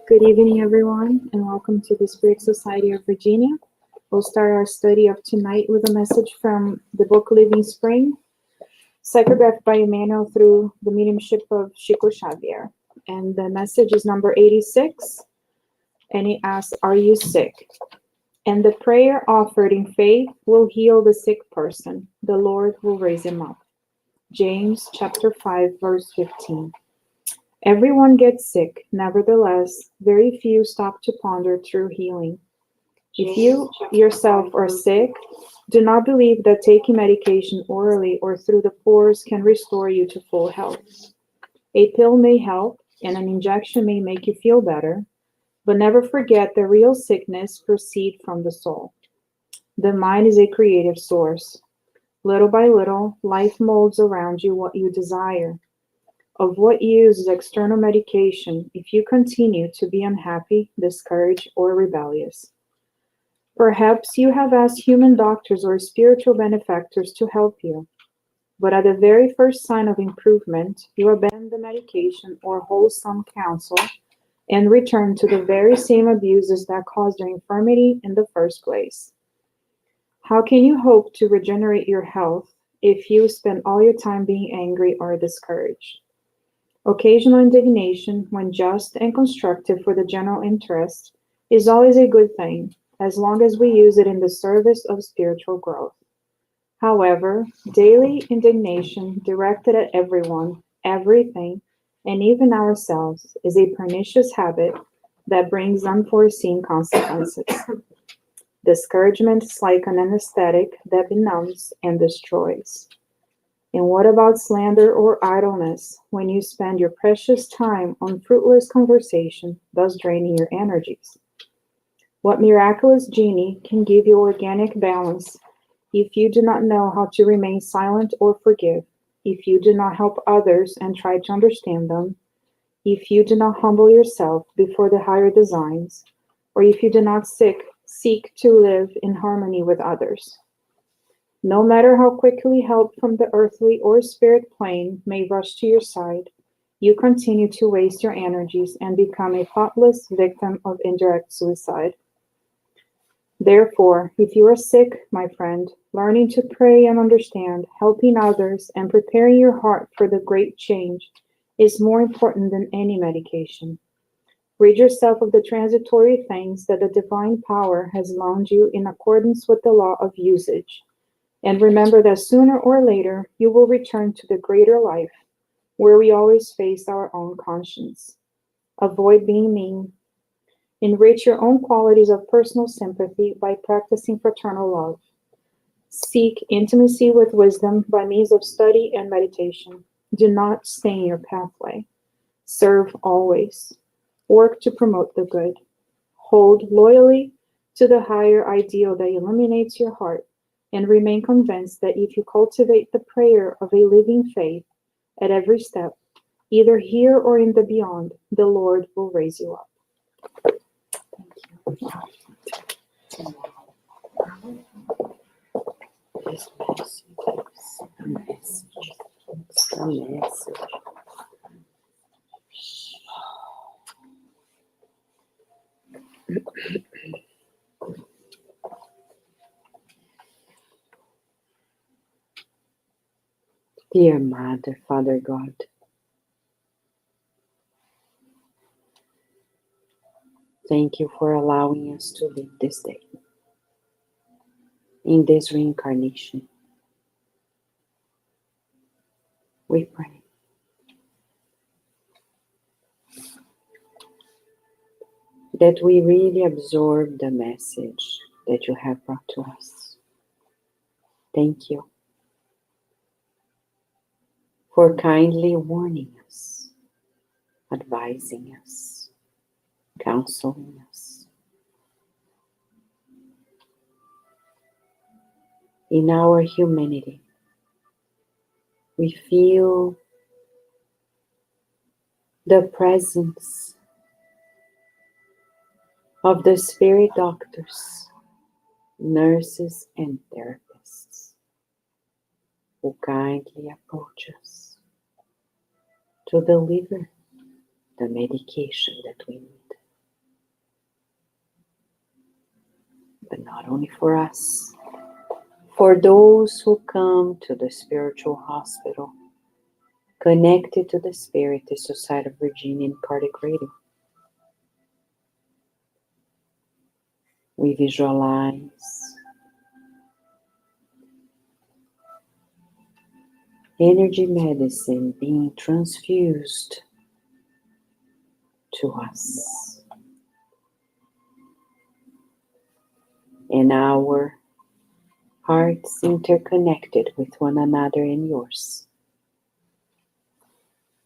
Good evening, everyone, and welcome to the Spirit Society of Virginia. We'll start our study of tonight with a message from the book Living Spring, psychographed by Emmanuel through the mediumship of Chico Xavier. And the message is number 86, and it asks, "Are you sick?" And the prayer offered in faith will heal the sick person. The Lord will raise him up. James chapter 5, verse 15. Everyone gets sick. Nevertheless, very few stop to ponder true healing. If you yourself are sick, do not believe that taking medication orally or through the pores can restore you to full health. A pill may help, and an injection may make you feel better, but never forget that real sickness proceeds from the soul. The mind is a creative source. Little by little, life molds around you what you desire. Of what use is external medication if you continue to be unhappy, discouraged, or rebellious? Perhaps you have asked human doctors or spiritual benefactors to help you, but at the very first sign of improvement, you abandon the medication or wholesome counsel and return to the very same abuses that caused your infirmity in the first place. How can you hope to regenerate your health if you spend all your time being angry or discouraged? Occasional indignation, when just and constructive for the general interest, is always a good thing, as long as we use it in the service of spiritual growth. However, daily indignation directed at everyone, everything, and even ourselves is a pernicious habit that brings unforeseen consequences. Discouragement is like an anesthetic that benumbs and destroys. And what about slander or idleness when you spend your precious time on fruitless conversation, thus draining your energies? What miraculous genie can give you organic balance if you do not know how to remain silent or forgive, if you do not help others and try to understand them, if you do not humble yourself before the higher designs, or if you do not seek to live in harmony with others? No matter how quickly help from the earthly or spirit plane may rush to your side, you continue to waste your energies and become a thoughtless victim of indirect suicide. Therefore, if you are sick, my friend, learning to pray and understand, helping others, and preparing your heart for the great change is more important than any medication. Rid yourself of the transitory things that the divine power has loaned you in accordance with the law of usage. And remember that sooner or later, you will return to the greater life, where we always face our own conscience. Avoid being mean. Enrich your own qualities of personal sympathy by practicing fraternal love. Seek intimacy with wisdom by means of study and meditation. Do not stain your pathway. Serve always. Work to promote the good. Hold loyally to the higher ideal that illuminates your heart, and remain convinced that if you cultivate the prayer of a living faith at every step, either here or in the beyond, the Lord will raise you up. Thank you. Dear Mother, Father God, thank you for allowing us to live this day, in this reincarnation. We pray that we really absorb the message that you have brought to us. Thank you for kindly warning us, advising us, counseling us. In our humanity, we feel the presence of the spirit doctors nurses and therapists who kindly approach us to deliver the medication that we need. But not only for us, for those who come to the spiritual hospital connected to the Spirit Society of Virginia and Cardiac Radio. We visualize energy medicine being transfused to us, and our hearts interconnected with one another and yours,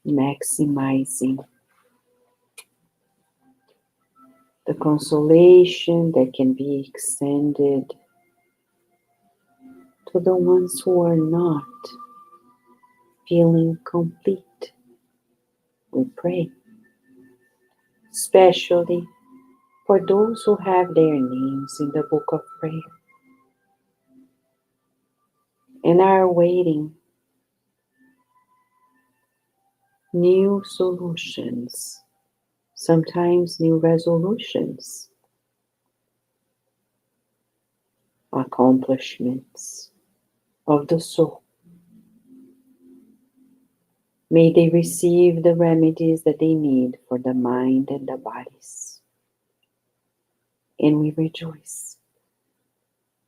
maximizing the consolation that can be extended to the ones who are not feeling complete. We pray, especially for those who have their names in the book of prayer and are awaiting new solutions, sometimes new resolutions, accomplishments of the soul. May they receive the remedies that they need for the mind and the bodies. And we rejoice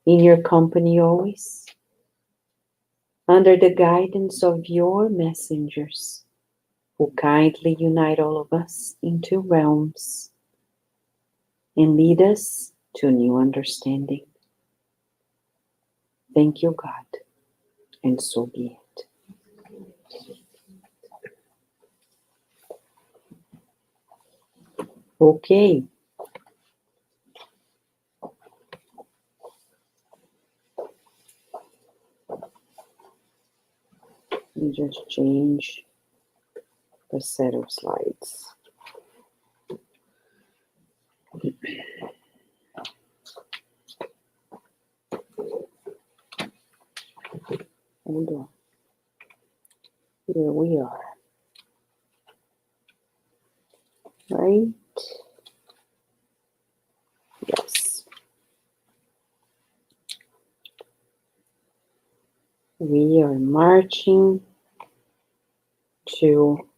in your company always, under the guidance of your messengers, who kindly unite all of us into realms and lead us to new understanding. Thank you, God, and so be it. Okay. Let me just change the set of slides. Hold on. Here we are. Right? Yes. We are marching to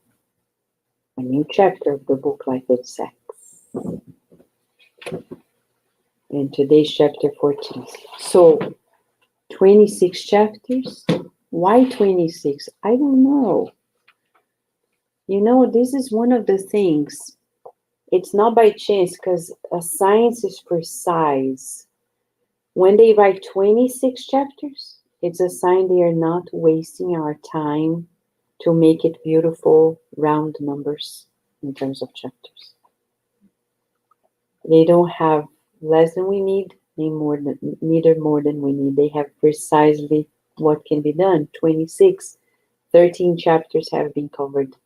a new chapter of the book, Life with Sex. And today's chapter 14. So, 26 chapters? Why 26? I don't know. You know, this is one of the things. It's not by chance, because science is precise. When they write 26 chapters, it's a sign they are not wasting our time to make it beautiful, round numbers in terms of chapters. They don't have less than we need, neither more than we need. They have precisely what can be done. 26, 13 chapters have been covered.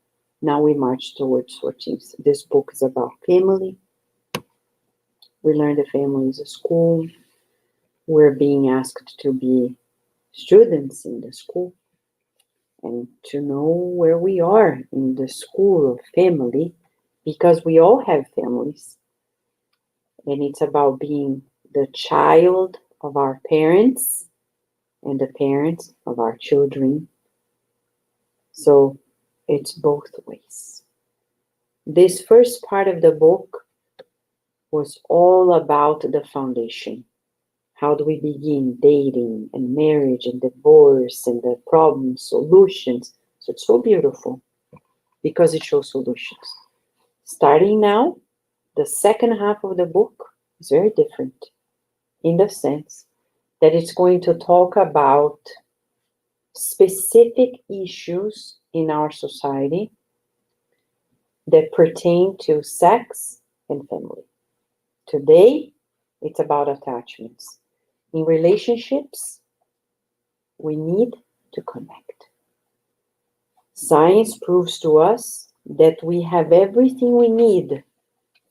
Now we march towards 14. This book is about family. We learn the family is a school. We're being asked to be students in the school and to know where we are in the school of family, because we all have families. And it's about being the child of our parents and the parents of our children. So it's both ways. This first part of the book was all about the foundation. How do we begin dating and marriage and divorce and the problems, solutions? So it's so beautiful because it shows solutions. Starting now, the second half of the book is very different in the sense that it's going to talk about specific issues in our society that pertain to sex and family. Today, it's about attachments. In relationships, we need to connect. Science proves to us that we have everything we need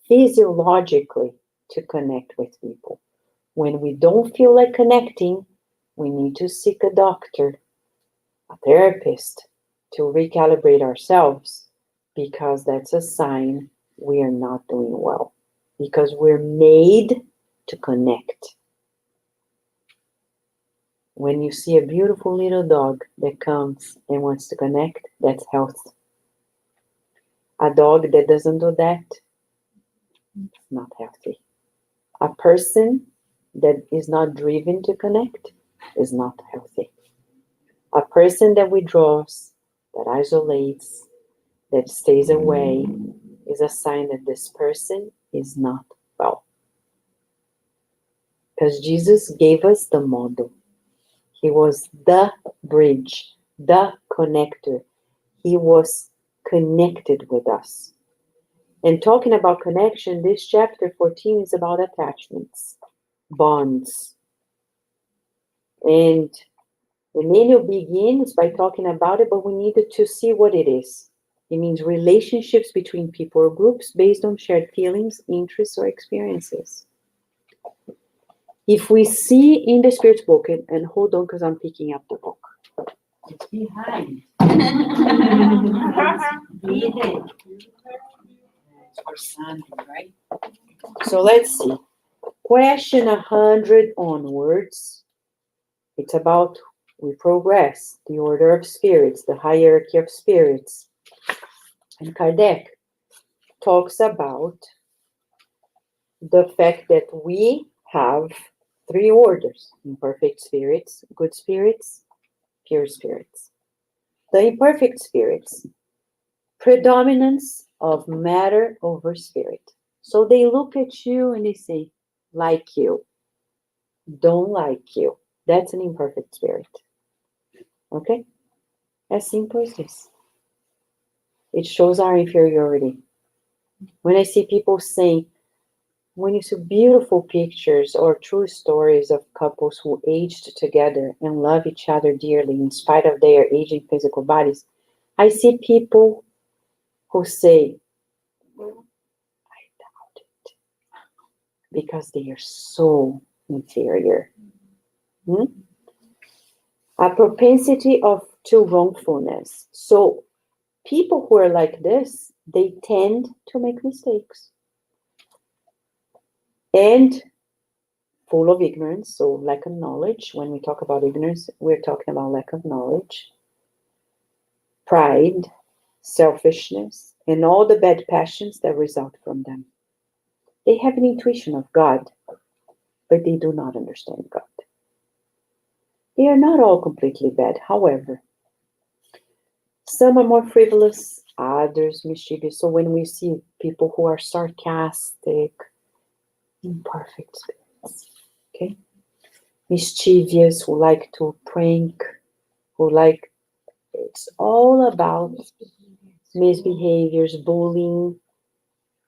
physiologically to connect with people. When we don't feel like connecting, we need to seek a doctor, a therapist, to recalibrate ourselves, because that's a sign we are not doing well. Because we're made to connect. When you see a beautiful little dog that comes and wants to connect, that's health. A dog that doesn't do that, it's not healthy. A person that is not driven to connect is not healthy. A person that withdraws, that isolates, that stays away, is a sign that this person is not well. Because Jesus gave us the model. He was the bridge, the connector. He was connected with us. And talking about connection, this chapter 14 is about attachments, bonds. And Emmanuel begins by talking about it, but we needed to see what it is. It means relationships between people or groups based on shared feelings, interests, or experiences. If we see in the Spirit's book, and hold on because I'm picking up the book. It's behind. It's for Sunday, right? So let's see. Question 100 onwards. It's about we progress, the order of spirits, the hierarchy of spirits. And Kardec talks about the fact that we have 3 orders: imperfect spirits, good spirits, pure spirits. The imperfect spirits, predominance of matter over spirit. So they look at you and they say, like you, don't like you. That's an imperfect spirit. Okay? As simple as this. It shows our inferiority. When I see people saying, when you see beautiful pictures or true stories of couples who aged together and love each other dearly in spite of their aging physical bodies, I see people who say, I doubt it, because they are so inferior. A propensity to wrongfulness. So people who are like this, they tend to make mistakes. And full of ignorance, so lack of knowledge. When we talk about ignorance, we're talking about lack of knowledge, pride, selfishness, and all the bad passions that result from them. They have an intuition of God, but they do not understand God. They are not all completely bad, however. Some are more frivolous, others mischievous. So when we see people who are sarcastic, imperfect spirits, okay? Mischievous, who like to prank, it's all about misbehaviors, bullying.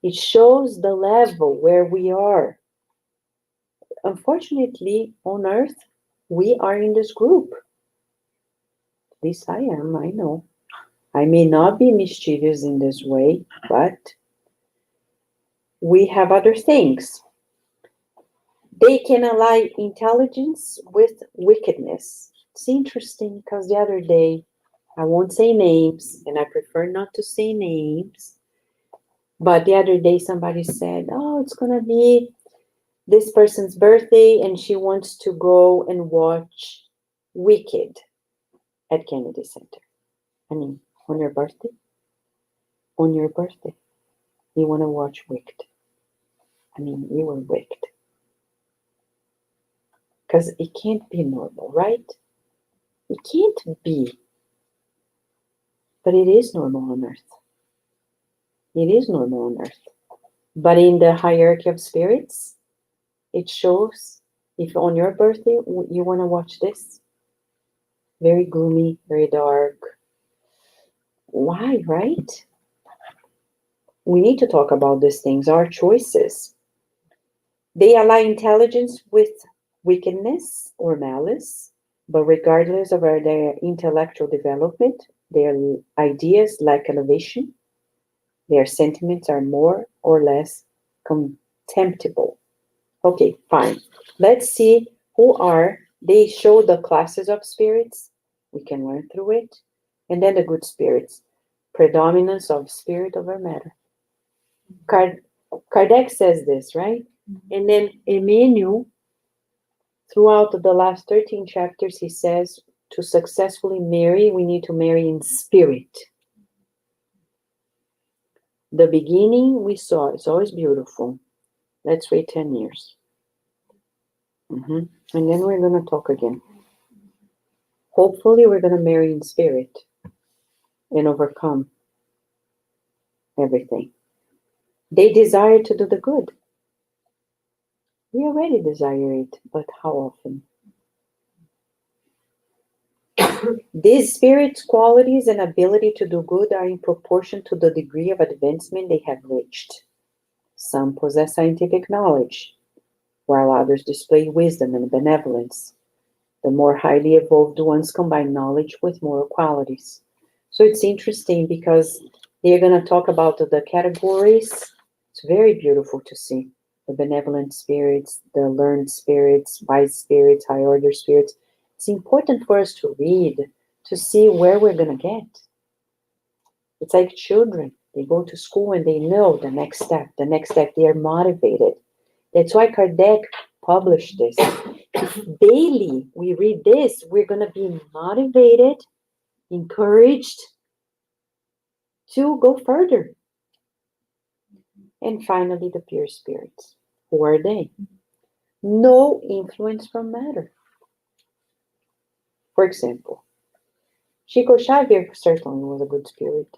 It shows the level where we are. Unfortunately, on earth, we are in this group. At least I am, I know. I may not be mischievous in this way, but we have other things. They can ally intelligence with wickedness. It's interesting because the other day, I won't say names, and I prefer not to say names, but the other day somebody said, oh, it's going to be this person's birthday, and she wants to go and watch Wicked at Kennedy Center. I mean, on your birthday? On your birthday. You want to watch Wicked. I mean, you were wicked. Because it can't be normal, right? It can't be. But it is normal on earth. It is normal on earth. But in the hierarchy of spirits, it shows if on your birthday you want to watch this. Very gloomy, very dark. Why, right? We need to talk about these things, our choices. They ally intelligence with wickedness or malice, but regardless of their intellectual development, their ideas lack elevation. Their sentiments are more or less contemptible. Okay, fine. Let's see who are, they show the classes of spirits. We can learn through it. And then the good spirits. Predominance of spirit over matter. Kardec says this, right? And then Emmanuel, throughout the last 13 chapters, he says to successfully marry, we need to marry in spirit. The beginning we saw, it's always beautiful. Let's wait 10 years. And then we're going to talk again. Hopefully, we're going to marry in spirit and overcome everything. They desire to do the good. We already desire it, but how often? These spirits' qualities and ability to do good are in proportion to the degree of advancement they have reached. Some possess scientific knowledge, while others display wisdom and benevolence. The more highly evolved ones combine knowledge with moral qualities. So it's interesting because they're going to talk about the categories. It's very beautiful to see. The benevolent spirits, the learned spirits, wise spirits, high order spirits. It's important for us to read, to see where we're going to get. It's like children. They go to school and they know the next step, the next step. They are motivated. That's why Kardec published this. If daily we read this, we're going to be motivated, encouraged to go further. And finally, the pure spirits. Who are they? No influence from matter. For example, Chico Xavier certainly was a good spirit.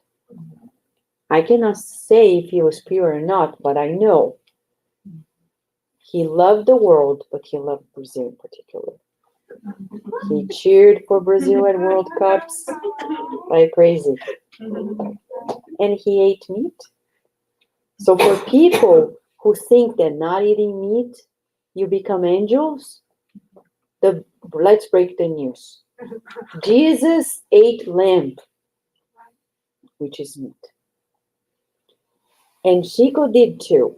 I cannot say if he was pure or not, but I know he loved the world, but he loved Brazil in particular. He cheered for Brazil at World Cups like crazy. And he ate meat. So for people who think that not eating meat, you become angels, let's break the news. Jesus ate lamb, which is meat. And Chico did too.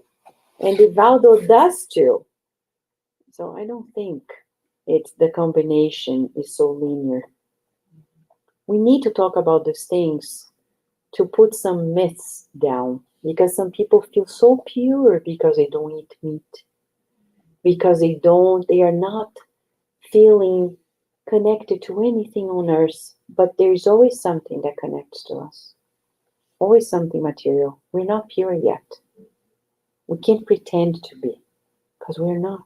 And Divaldo does too. So I don't think the combination is so linear. We need to talk about these things to put some myths down, because some people feel so pure because they don't eat meat, because they are not feeling connected to anything on earth, but there's always something that connects to us, always something material. We're not pure yet. We can't pretend to be, because we're not.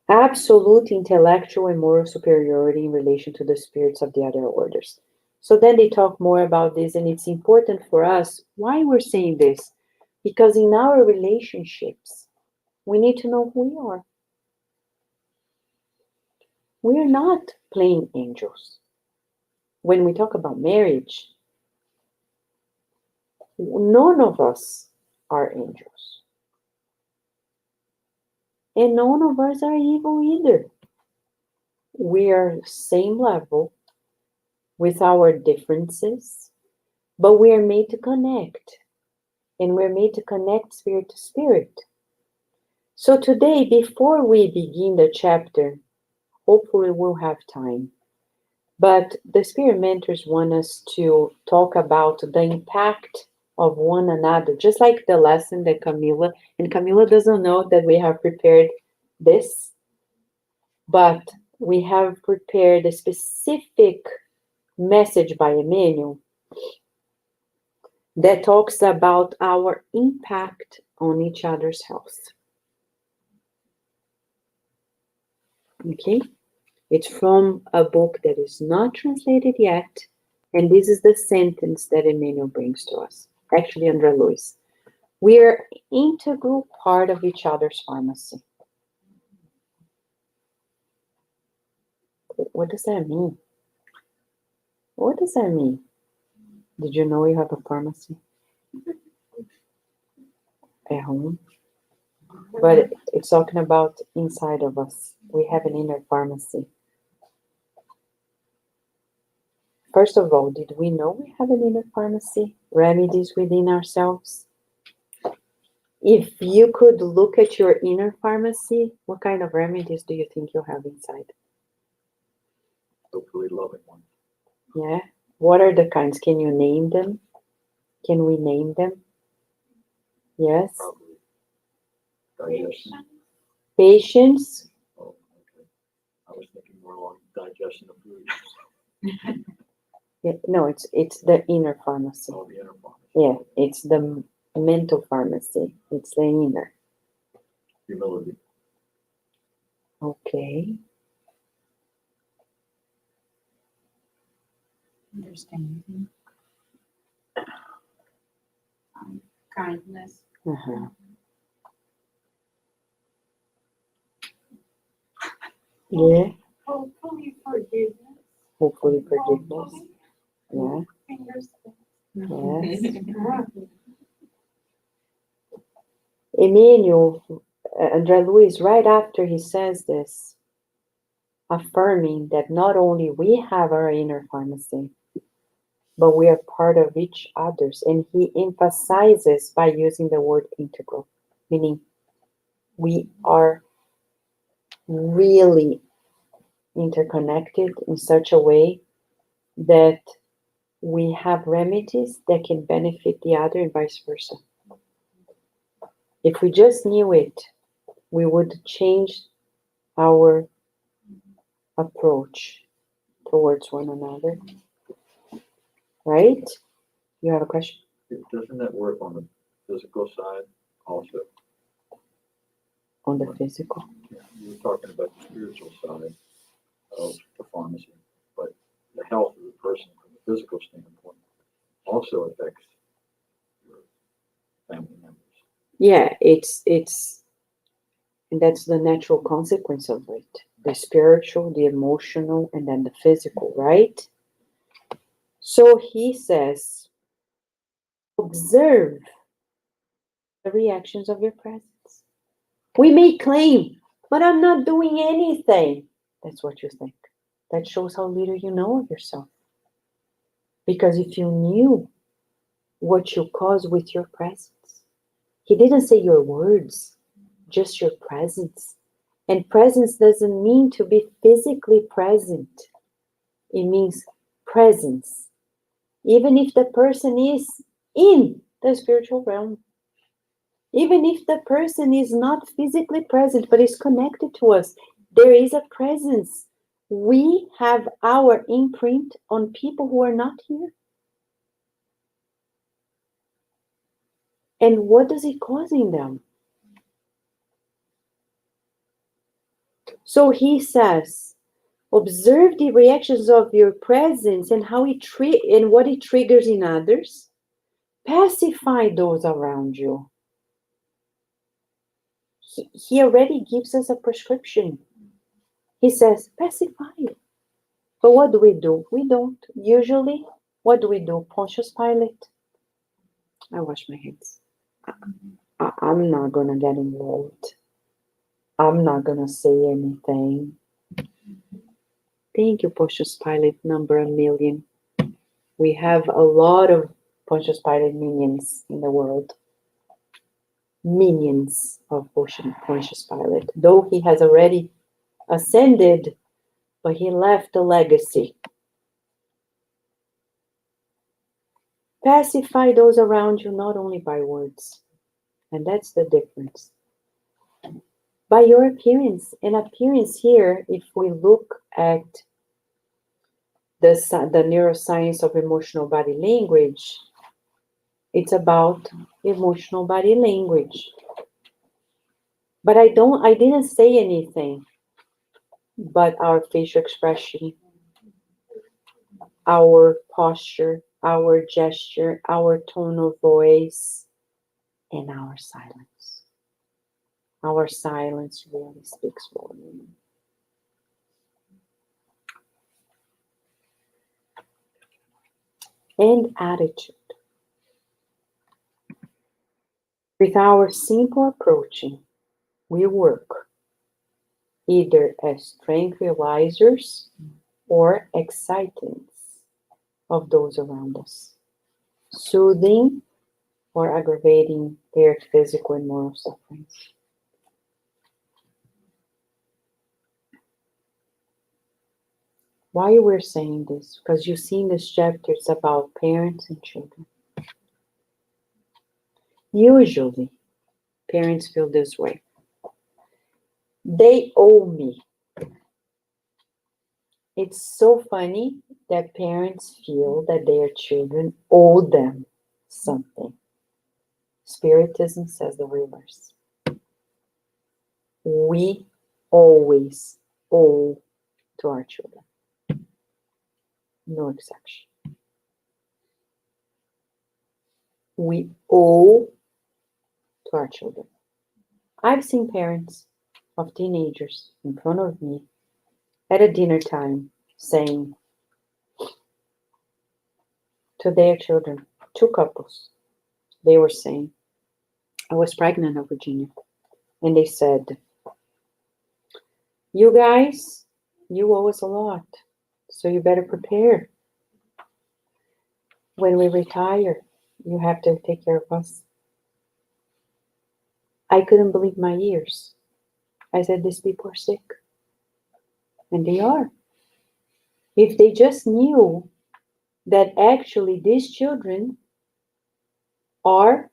Absolute intellectual and moral superiority in relation to the spirits of the other orders. So then they talk more about this, and it's important for us. Why we're saying this? Because in our relationships, we need to know who we are. We are not plain angels. When we talk about marriage, none of us are angels. And none of us are evil either. We are same level with our differences, but we are made to connect. And we're made to connect spirit to spirit. So today, before we begin the chapter, hopefully we'll have time, but the spirit mentors want us to talk about the impact of one another, just like the lesson that Camila doesn't know that we have prepared this, but we have prepared a specific message by Emmanuel that talks about our impact on each other's health. Okay? It's from a book that is not translated yet, and this is the sentence that Emmanuel brings to us. Actually, André Luiz. We are integral part of each other's pharmacy. What does that mean? What does that mean? Did you know you have a pharmacy at home? But it's talking about inside of us. We have an inner pharmacy. First of all, did we know we have an inner pharmacy? Remedies within ourselves? If you could look at your inner pharmacy, what kind of remedies do you think you have inside? Hopefully loving one. Yeah. What are the kinds? Can you name them? Can we name them? Yes. Probably digestion. Patience. Oh, okay. I was thinking more along digestion of food. Yeah, no, it's the inner pharmacy. Oh, the inner pharmacy. Yeah, it's the mental pharmacy. It's the inner. Humility. Okay. Understanding. Kindness. Uh-huh. Yeah. Hopefully forgiveness. Hopefully forgiveness. Yeah. Fingers. Yes. Emmanuel, André Luis, right after he says this, affirming that not only we have our inner pharmacy, but we are part of each other's. And he emphasizes by using the word integral, meaning we are really interconnected in such a way that we have remedies that can benefit the other and vice versa. If we just knew it, we would change our approach towards one another. Right? You have a question? Doesn't that work on the physical side also? On the physical? Yeah, you were talking about the spiritual side of the pharmacy, but the health of the person from the physical standpoint also affects your family members. Yeah, it's and that's the natural consequence of it. The spiritual, the emotional, and then the physical, right? So he says, observe the reactions of your presence. We may claim, but I'm not doing anything. That's what you think. That shows how little you know of yourself. Because if you knew what you cause with your presence, he didn't say your words, just your presence. And presence doesn't mean to be physically present. It means presence. Even if the person is in the spiritual realm. Even if the person is not physically present, but is connected to us, there is a presence. We have our imprint on people who are not here. And what does it cause in them? So he says, observe the reactions of your presence and how and what it triggers in others. Pacify those around you. He already gives us a prescription. He says, pacify. But what do? We don't. Usually, what do? Pontius Pilate. I wash my hands. I'm not going to get involved. I'm not going to say anything. Thank you, Pontius Pilate, number 1,000,000. We have a lot of Pontius Pilate minions in the world. Minions of Pontius Pilate. Though he has already ascended, but he left a legacy. Pacify those around you not only by words, and that's the difference. By your appearance. And appearance here, if we look at the neuroscience of emotional body language, it's about emotional body language. But I didn't say anything but our facial expression, our posture, our gesture, our tone of voice, and our silence. Our silence really speaks volume. And attitude. With our simple approaching, we work either as tranquilizers or excitants of those around us, soothing or aggravating their physical and moral sufferings. Why we're saying this? Because you see in this chapter it's about parents and children. Usually, parents feel this way. They owe me. It's so funny that parents feel that their children owe them something. Spiritism says the reverse. We always owe to our children. No exception. We owe to our children. I've seen parents of teenagers in front of me at a dinner time saying to their children, two couples, they were saying, I was pregnant of Virginia, and they said, you guys, you owe us a lot, so you better prepare. When we retire, you have to take care of us. I couldn't believe my ears. I said, these people are sick. And they are. If they just knew that actually these children are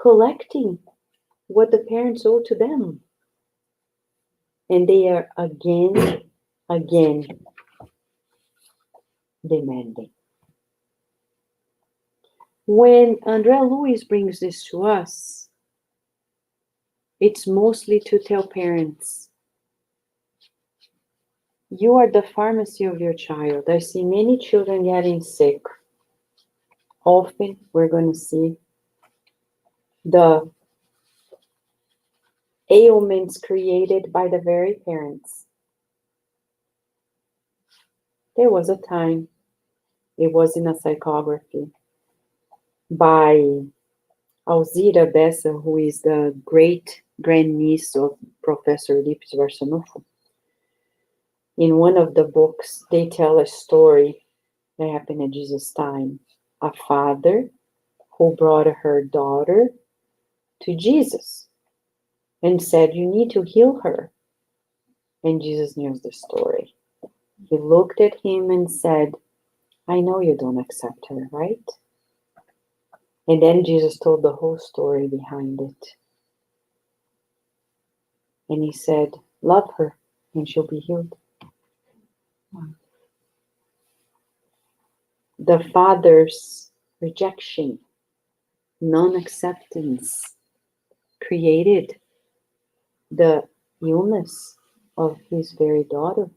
collecting what the parents owe to them. And they are again demanding. When Andrea Luiz brings this to us, it's mostly to tell parents, you are the pharmacy of your child. I see many children getting sick. Often we're going to see the ailments created by the very parents. There was a time, it was in a psychography by Alzira Bessa, who is the great grandniece of Professor Lipes Varsanufo. In one of the books, they tell a story that happened at Jesus' time. A father who brought her daughter to Jesus and said, you need to heal her. And Jesus knew the story. He looked at him and said, I know you don't accept her, right? And then Jesus told the whole story behind it. And he said, love her and she'll be healed. The father's rejection, non-acceptance created the illness of his very daughter.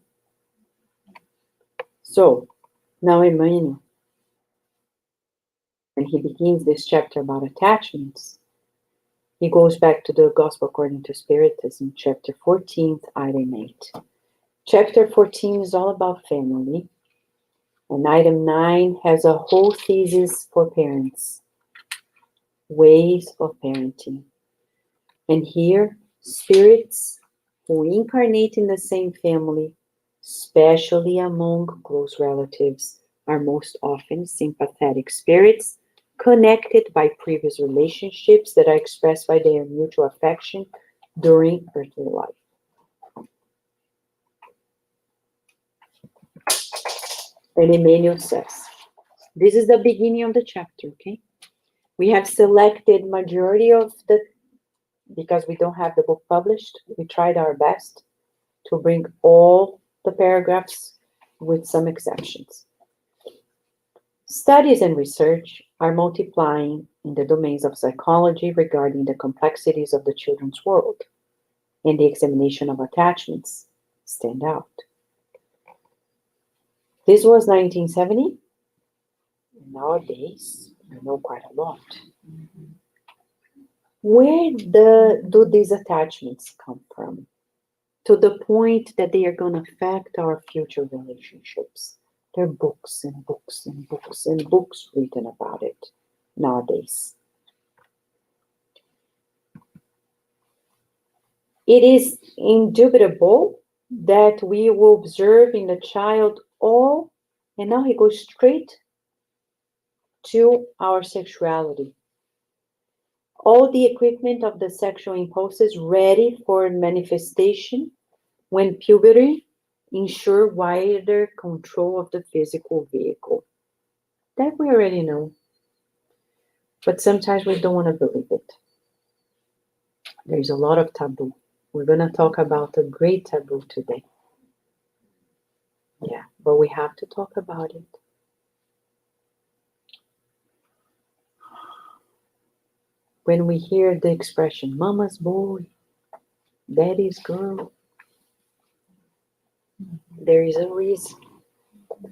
So, now Emmanuel, when he begins this chapter about attachments, he goes back to the Gospel according to Spiritism, chapter 14, item 8. Chapter 14 is all about family, and item 9 has a whole thesis for parents, ways of parenting. And here, spirits who incarnate in the same family, especially among close relatives, are most often sympathetic spirits connected by previous relationships that are expressed by their mutual affection during earthly life. And Emmanuel says, this is the beginning of the chapter, okay? We have selected majority of the, because we don't have the book published, we tried our best to bring all the paragraphs with some exceptions. Studies and research are multiplying in the domains of psychology regarding the complexities of the children's world, and the examination of attachments stand out. This was 1970. Nowadays, we know quite a lot. Where do these attachments come from? To the point that they are going to affect our future relationships. There are books and books and books and books written about it nowadays. It is indubitable that we will observe in the child all, and now he goes straight to our sexuality. all the equipment of the sexual impulses ready for manifestation when puberty ensure wider control of the physical vehicle. That we already know. But sometimes we don't want to believe it. There's a lot of taboo. We're going to talk about a great taboo today. Yeah, but we have to talk about it. When we hear the expression, mama's boy, daddy's girl, there is a reason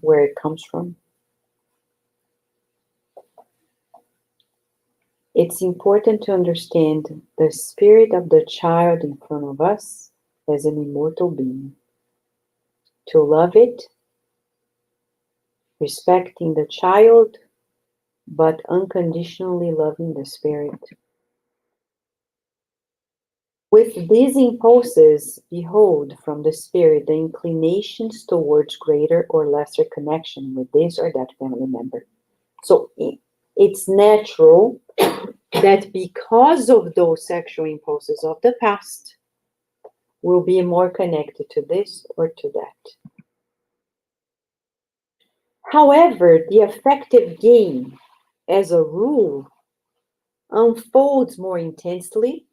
where it comes from. It's important to understand the spirit of the child in front of us as an immortal being. To love it, respecting the child, but unconditionally loving the spirit. With these impulses, behold from the spirit the inclinations towards greater or lesser connection with this or that family member. So it's natural that because of those sexual impulses of the past, we'll be more connected to this or to that. However, the affective game, as a rule, unfolds more intensively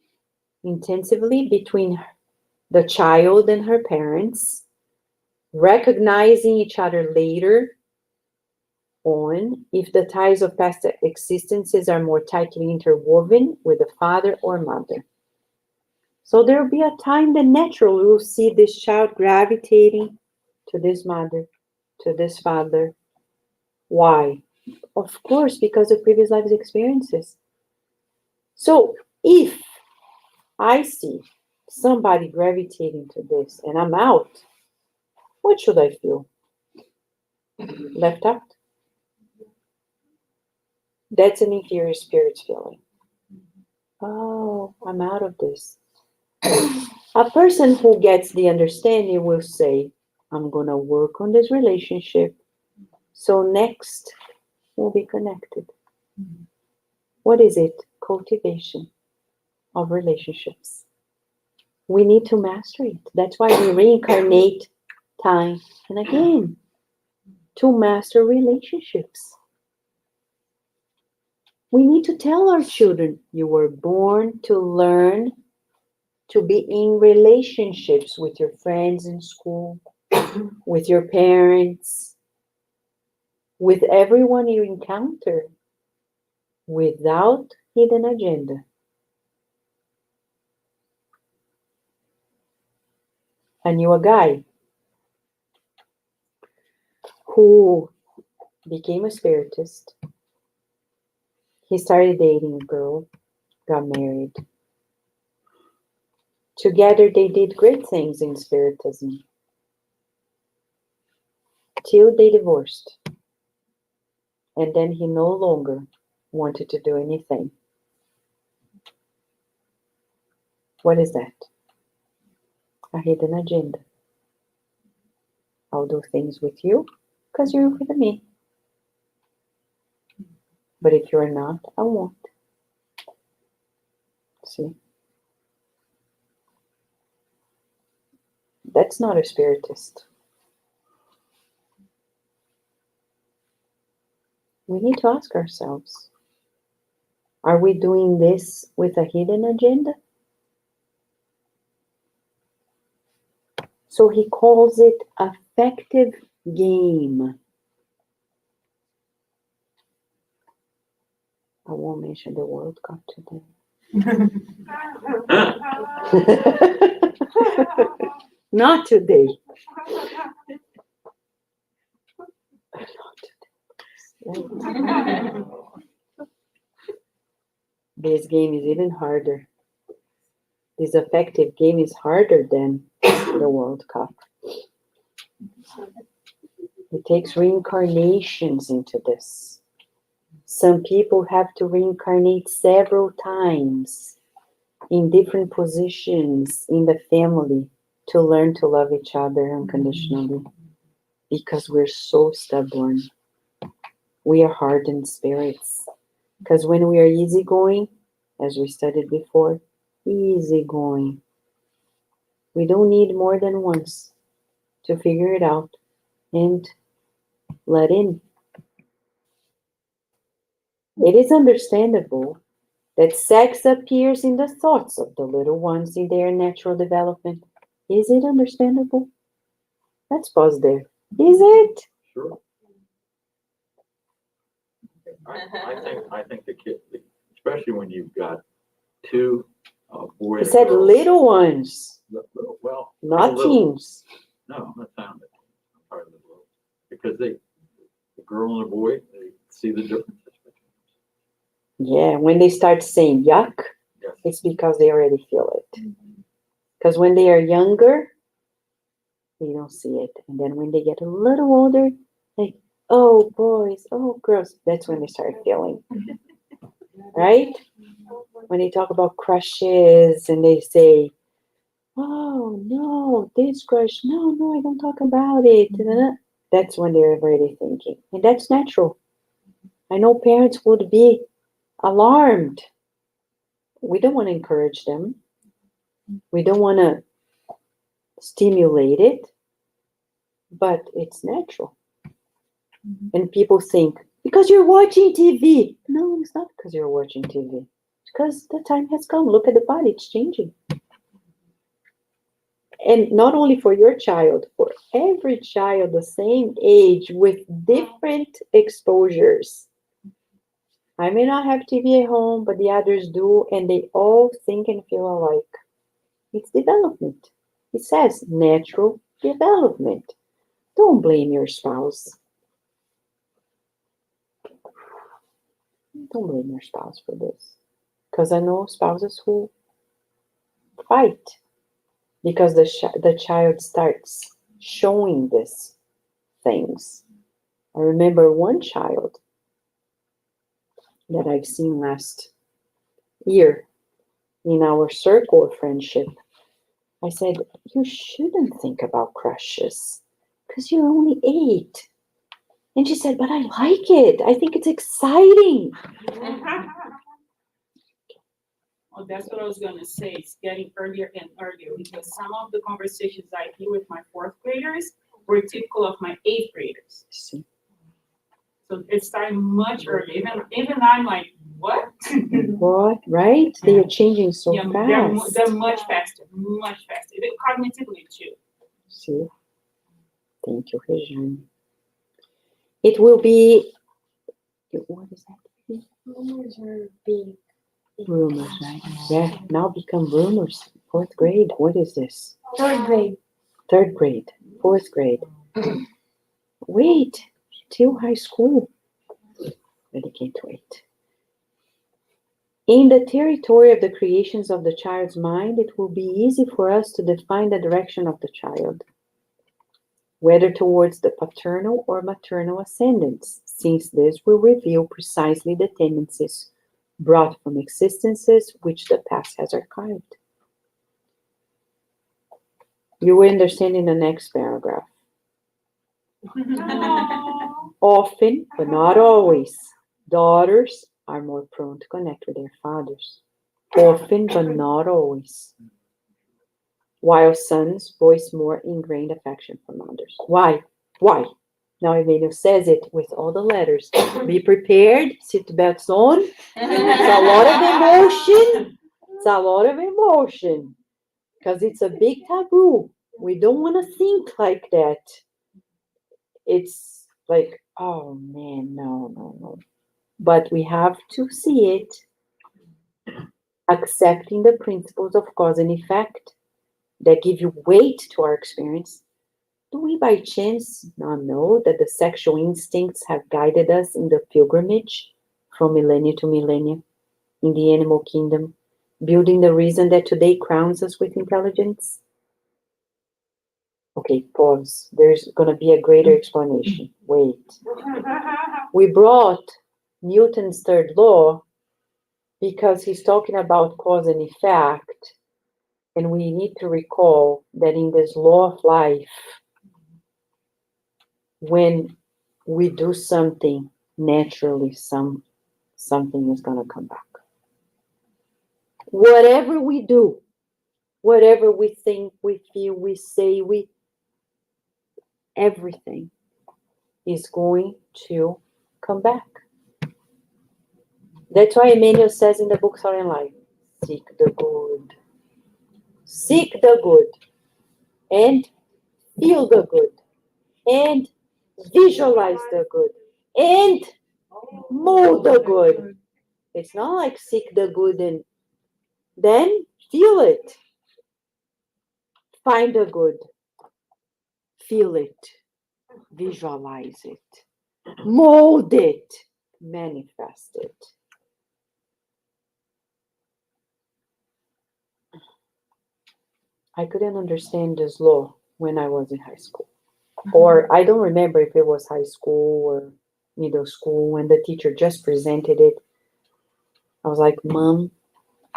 between the child and her parents, recognizing each other later on if the ties of past existences are more tightly interwoven with the father or mother. So there will be a time that naturally we'll see this child gravitating to this mother, to this father. Why? Of course, because of previous life experiences. So if I see somebody gravitating to this and I'm out, what should I feel? Left out? That's an inferior spirit's feeling. Oh, I'm out of this. A person who gets the understanding will say, I'm going to work on this relationship, so next we'll be connected. What is it? Cultivation of relationships. We need to master it. That's why we reincarnate time and again to master relationships. We need to tell our children, you were born to learn to be in relationships with your friends in school, with your parents, with everyone you encounter, without hidden agenda. I knew a guy who became a spiritist. He started dating a girl, got married. Together they did great things in spiritism. Till they divorced. And then he no longer wanted to do anything. What is that? A hidden agenda. I'll do things with you because you're with me. But if you're not, I won't. See? That's not a spiritist. We need to ask ourselves, are we doing this with a hidden agenda? So he calls it affective game. I won't mention the World Cup today. Not today. This game is even harder. This affective game is harder than the World Cup. It takes reincarnations into this. Some people have to reincarnate several times in different positions in the family to learn to love each other unconditionally because we're so stubborn. We are hardened spirits. Because when we are easygoing, as we studied before, easygoing. We don't need more than once to figure it out and let in. It is understandable that sex appears in the thoughts of the little ones in their natural development. Is it understandable? Let's pause there. Is it? Sure. I think the kid, especially when you've got two boys. He said little ones, Well, not little. teens. No, I'm not saying that. I'm part of the little. Because the girl and the boy, they see the differences between Yeah, when they start saying yuck, them. Yes. it's because they already feel it. Because when they are younger, they don't see it. And then when they get a little older, like, oh, boys, oh, girls, that's when they start feeling. Right? When they talk about crushes and they say, oh, no, this crush, no, I don't talk about it. That's when they're already thinking. And that's natural. I know parents would be alarmed. We don't want to encourage them. We don't want to stimulate it, but it's natural. And people think, because you're watching TV. No, it's not because you're watching TV. It's because the time has come. Look at the body, it's changing. And not only for your child, for every child the same age with different exposures. I may not have TV at home, but the others do, and they all think and feel alike. It's development. It says natural development. Don't blame your spouse. Don't blame your spouse for this. Because I know spouses who fight because the child starts showing these things. I remember one child that I've seen last year in our circle of friendship. I said, you shouldn't think about crushes because you're only 8. And she said, but I like it. I think it's exciting. Well, that's what I was gonna say. It's getting earlier and earlier because some of the conversations I hear with my 4th graders were typical of my 8th graders. See? So it's starting much earlier. Even I'm like, what? What? Right? They are changing so Yeah, fast. they're much faster, even cognitively too. See? Thank you, Regina. It will be, what is that? Rumors are big. Rumors, right? Yeah, now become rumors. 4th grade, what is this? 3rd grade. 3rd grade, 4th grade. Wait, till high school. Really can't wait. In the territory of the creations of the child's mind, it will be easy for us to define the direction of the child, whether towards the paternal or maternal ascendants, since this will reveal precisely the tendencies brought from existences which the past has archived. You will understand in the next paragraph. Often, but not always, daughters are more prone to connect with their fathers. Often, but not always. While sons voice more ingrained affection for mothers. Why? Why? Now Emmanuel says it with all the letters. Be prepared, seatbelts on. It's a lot of emotion. It's a lot of emotion. Because it's a big taboo. We don't want to think like that. It's like, oh man, no. But we have to see it, accepting the principles of cause and effect that give you weight to our experience. Do we by chance not know that the sexual instincts have guided us in the pilgrimage from millennia to millennia in the animal kingdom, building the reason that today crowns us with intelligence? Okay, pause. There's going to be a greater explanation. Wait. We brought Newton's third law because he's talking about cause and effect, and we need to recall that in this law of life, when we do something naturally, something is going to come back. Whatever we do, whatever we think, we feel, we say, everything is going to come back. That's why Emmanuel says in the book Starting Life, seek the good. Seek the good. And feel the good. And visualize the good. And mold the good. It's not like seek the good and then feel it. Find the good. Feel it. Visualize it. Mold it. Manifest it. I couldn't understand this law when I was in high school. Or I don't remember if it was high school or middle school when the teacher just presented it. I was like, Mom,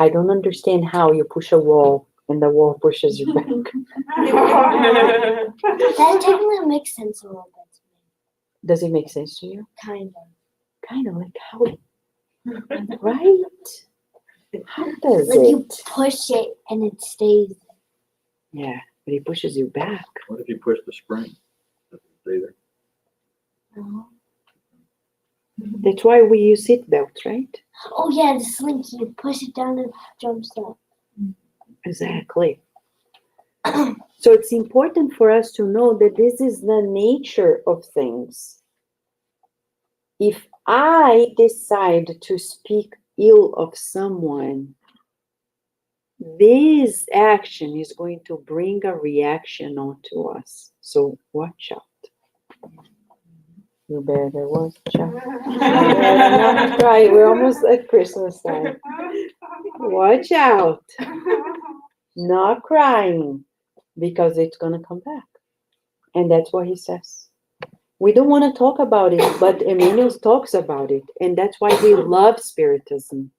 I don't understand how you push a wall and the wall pushes you back. That technically makes sense a little bit to me. Does it make sense to you? Kind of. Kind of like how, right? How does Like you it? push it and it stays. Yeah, but it pushes you back. What if you push the spring? Does it stay there? No. That's why we use seat belts, right? Oh yeah, the slinky. You push it down and it jumps up. Exactly. So it's important for us to know that this is the nature of things. If I decide to speak ill of someone, this action is going to bring a reaction onto us. So watch out. You better watch out. You better not cry. We're almost at Christmas time. Watch out. Not crying, because it's going to come back. And that's what he says. We don't want to talk about it, but Emmanuel talks about it. And that's why we love Spiritism.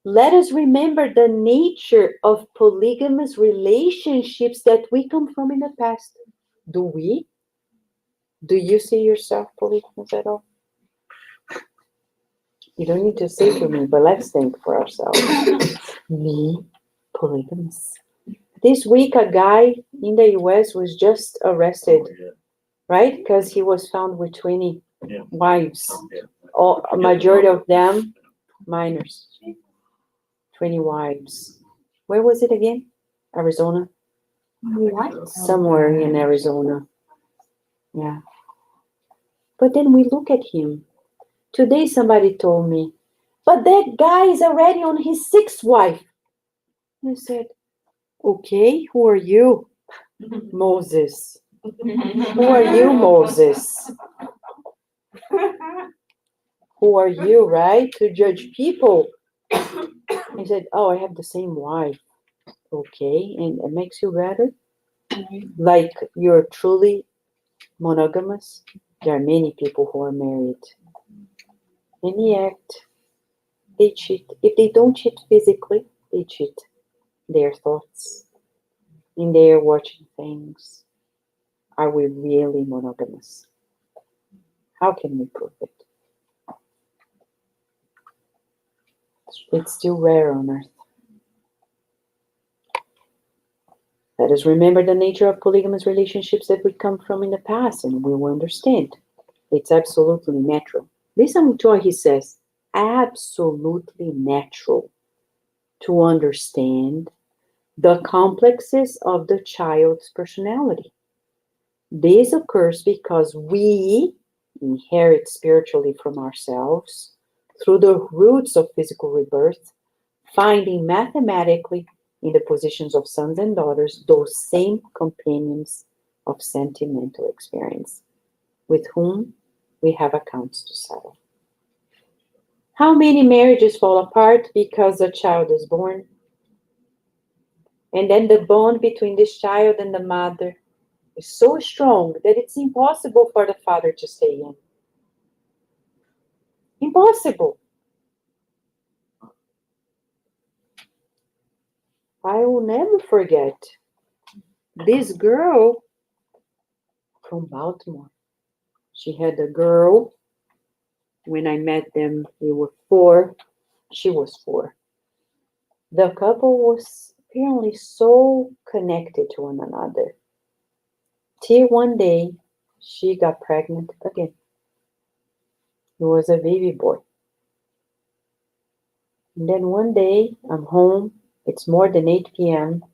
Let us remember the nature of polygamous relationships that we come from in the past. Do we? Do you see yourself polygamous at all? You don't need to say to me, but let's think for ourselves. Me, polygamous. This week, a guy in the US was just arrested, Oh, yeah. right? Because he was found with 20 Yeah. wives. Oh, yeah. A majority of them minors. 20 wives. Where was it again? Arizona? What? Somewhere in Arizona. Yeah. But then we look at him. Today somebody told me, but that guy is already on his 6th wife. I said, okay, who are you? Moses. Who are you, Moses? Who are you, right? To judge people. He said, oh, I have the same wife. Okay, and it makes you better? Like you're truly monogamous? There are many people who are married. And yet, they cheat. If they don't cheat physically, they cheat their thoughts. And they are watching things. Are we really monogamous? How can we prove it? It's still rare on earth. Let us remember the nature of polygamous relationships that we come from in the past, and we will understand. It's absolutely natural. Listen to what he says. Absolutely natural to understand the complexes of the child's personality. This occurs because we inherit spiritually from ourselves through the roots of physical rebirth, finding mathematically in the positions of sons and daughters those same companions of sentimental experience with whom we have accounts to settle. How many marriages fall apart because a child is born? And then the bond between this child and the mother is so strong that it's impossible for the father to stay in. Impossible. I will never forget this girl from Baltimore. She had a girl. When I met them, they were 4. She was 4. The couple was apparently so connected to one another. Till one day, she got pregnant again. It was a baby boy. And then one day, I'm home. It's more than 8 p.m.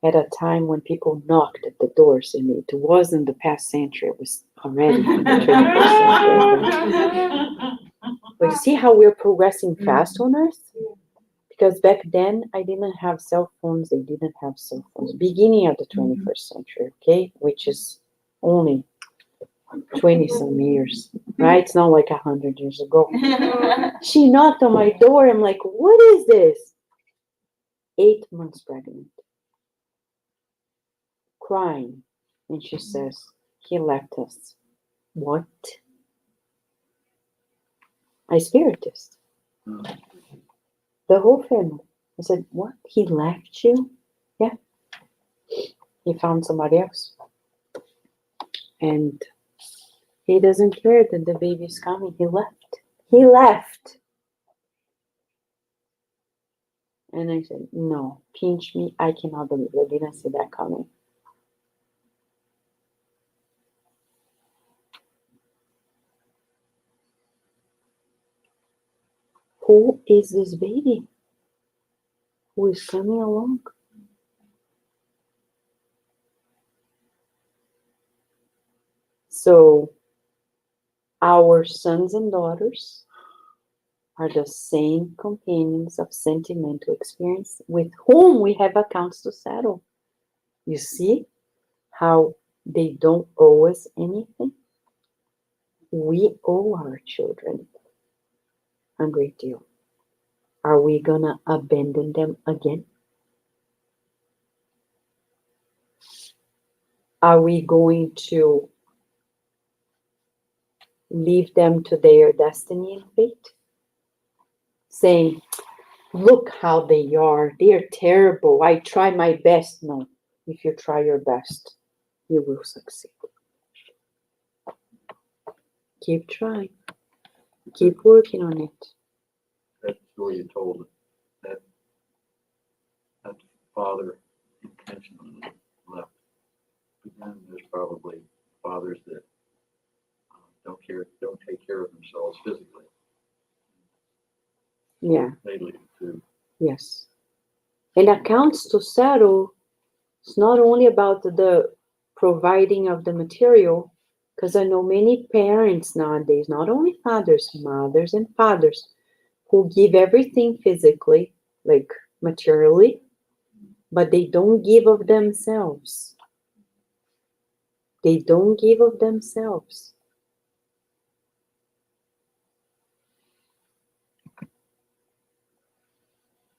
At a time when people knocked at the doors, and it wasn't the past century, it was already the 21st century. But you see how we're progressing fast on Earth? Because back then, I didn't have cell phones, they didn't have cell phones. Beginning of the 21st century, okay? Which is only 20 some years, right? It's not like 100 years ago. She knocked on my door. I'm like, what is this? 8 months pregnant. Crying. And she says, he left us. What? I spiritist. The whole family. I said, what? He left you? Yeah. He found somebody else. And he doesn't care that the baby's coming. He left. He left. And I said, no, pinch me. I cannot believe it. I didn't see that coming. Who is this baby? Who is coming along? So, our sons and daughters are the same companions of sentimental experience with whom we have accounts to settle. You see how they don't owe us anything? We owe our children a great deal. Are we gonna abandon them again? Are we going to leave them to their destiny and fate? Saying, look how they are. They're terrible. I try my best. No, if you try your best, you will succeed. Keep trying. Keep working on it. That story you told, that father intentionally left. Again, there's probably fathers that don't take care of themselves physically. Yeah. They lead to. Yes. And accounts to settle, it's not only about the providing of the material, because I know many parents nowadays, not only fathers, mothers and fathers, who give everything physically, like materially, but they don't give of themselves. They don't give of themselves.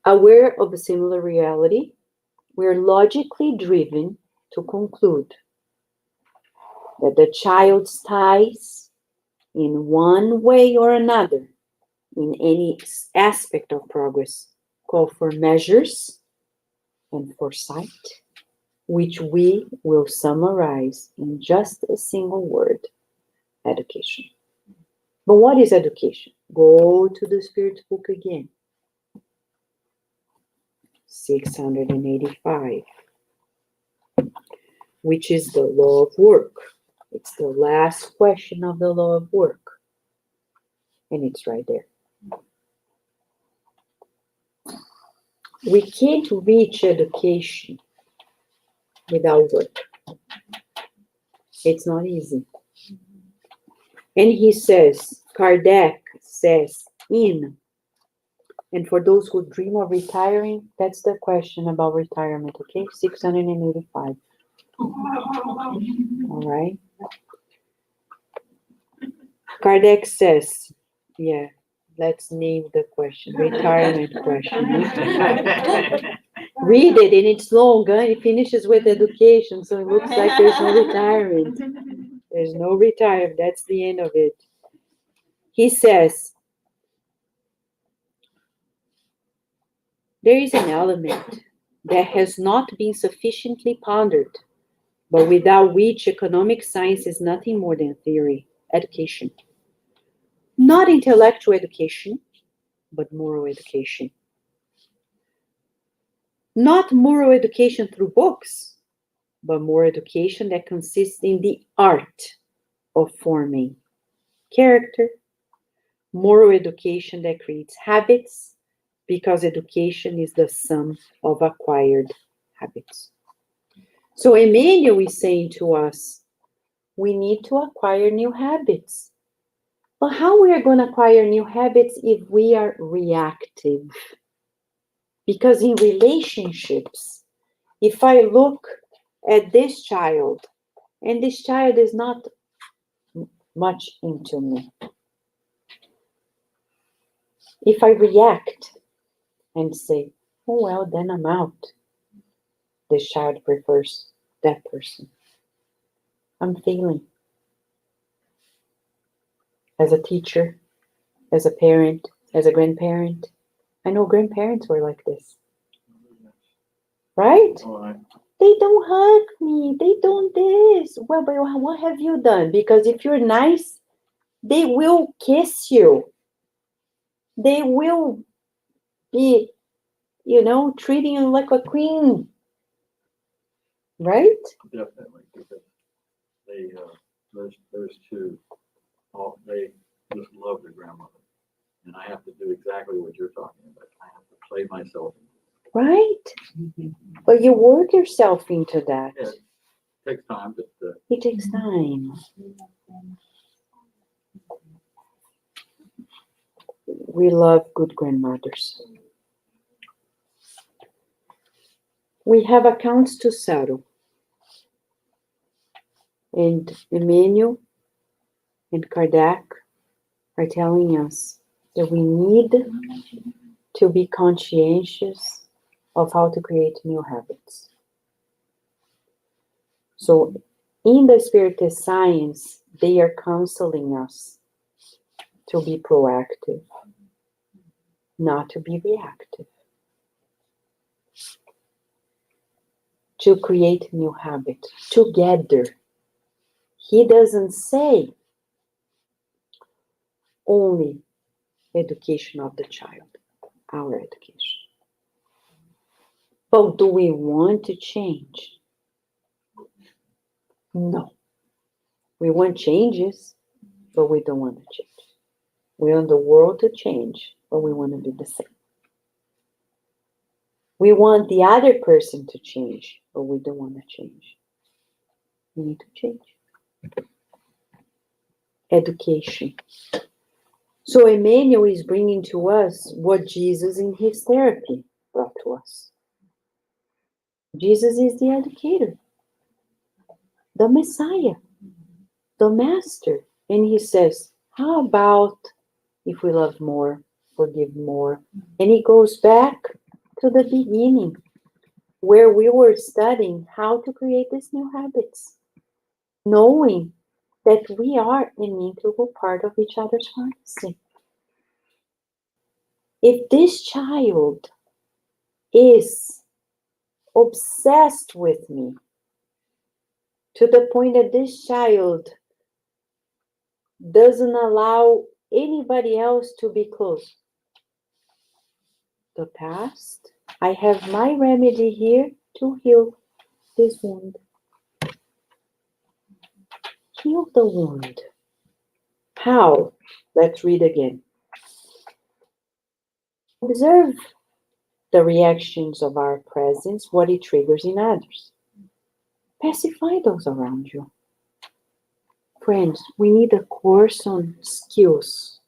Aware of a similar reality, we are logically driven to conclude that the child's ties, in one way or another, in any aspect of progress, call for measures and foresight, which we will summarize in just a single word: education. But what is education? Go to the Spirit book again. 685, which is the law of work. It's the last question of the law of work. And it's right there. We can't reach education without work. It's not easy. And he says, Kardec says, and for those who dream of retiring, that's the question about retirement, okay? 685. All right. Kardec says, yeah, let's name the question, retirement question. Read it, and it's long, huh? It finishes with education, so it looks like there's no retirement. There's no retirement, that's the end of it. He says, there is an element that has not been sufficiently pondered, but without which economic science is nothing more than theory: education. Not intellectual education, but moral education. Not moral education through books, but moral education that consists in the art of forming character, moral education that creates habits, because education is the sum of acquired habits. So Emmanuel is saying to us, we need to acquire new habits. But how we are going to acquire new habits if we are reactive? Because in relationships, if I look at this child, and this child is not much into me, if I react and say, oh, well, then I'm out, this child prefers that person, I'm failing. As a teacher, as a parent, as a grandparent, I know grandparents were like this, right? Oh, They don't hug me, they don't this. Well, but what have you done? Because if you're nice, they will kiss you. They will be, treating you like a queen, right? definitely, because they, those two, they just love their grandmother. And I have to do exactly what you're talking about. I have to play myself. Right? But you work yourself into that. Yeah. It takes time, but It takes time. We love good grandmothers. We have accounts to settle. And Emmanuel and Kardec are telling us that we need to be conscientious of how to create new habits. So in the Spiritist science, they are counseling us to be proactive, not to be reactive, to create new habits together. He doesn't say only education of the child, our education. But do we want to change? No. We want changes, but we don't want to change. We want the world to change, but we want to be the same. We want the other person to change, but we don't want to change. We need to change. Education. So Emmanuel is bringing to us what Jesus in his therapy brought to us. Jesus is the educator, the Messiah, the Master. And he says, how about if we love more, forgive more? And he goes back to the beginning, where we were studying how to create these new habits, knowing that we are an integral part of each other's pharmacy. If this child is obsessed with me to the point that this child doesn't allow anybody else to be close, the past, I have my remedy here to heal this wound. Heal the wound. How? Let's read again. Observe the reactions of our presence, what it triggers in others. Pacify those around you. Friends, we need a course on skills,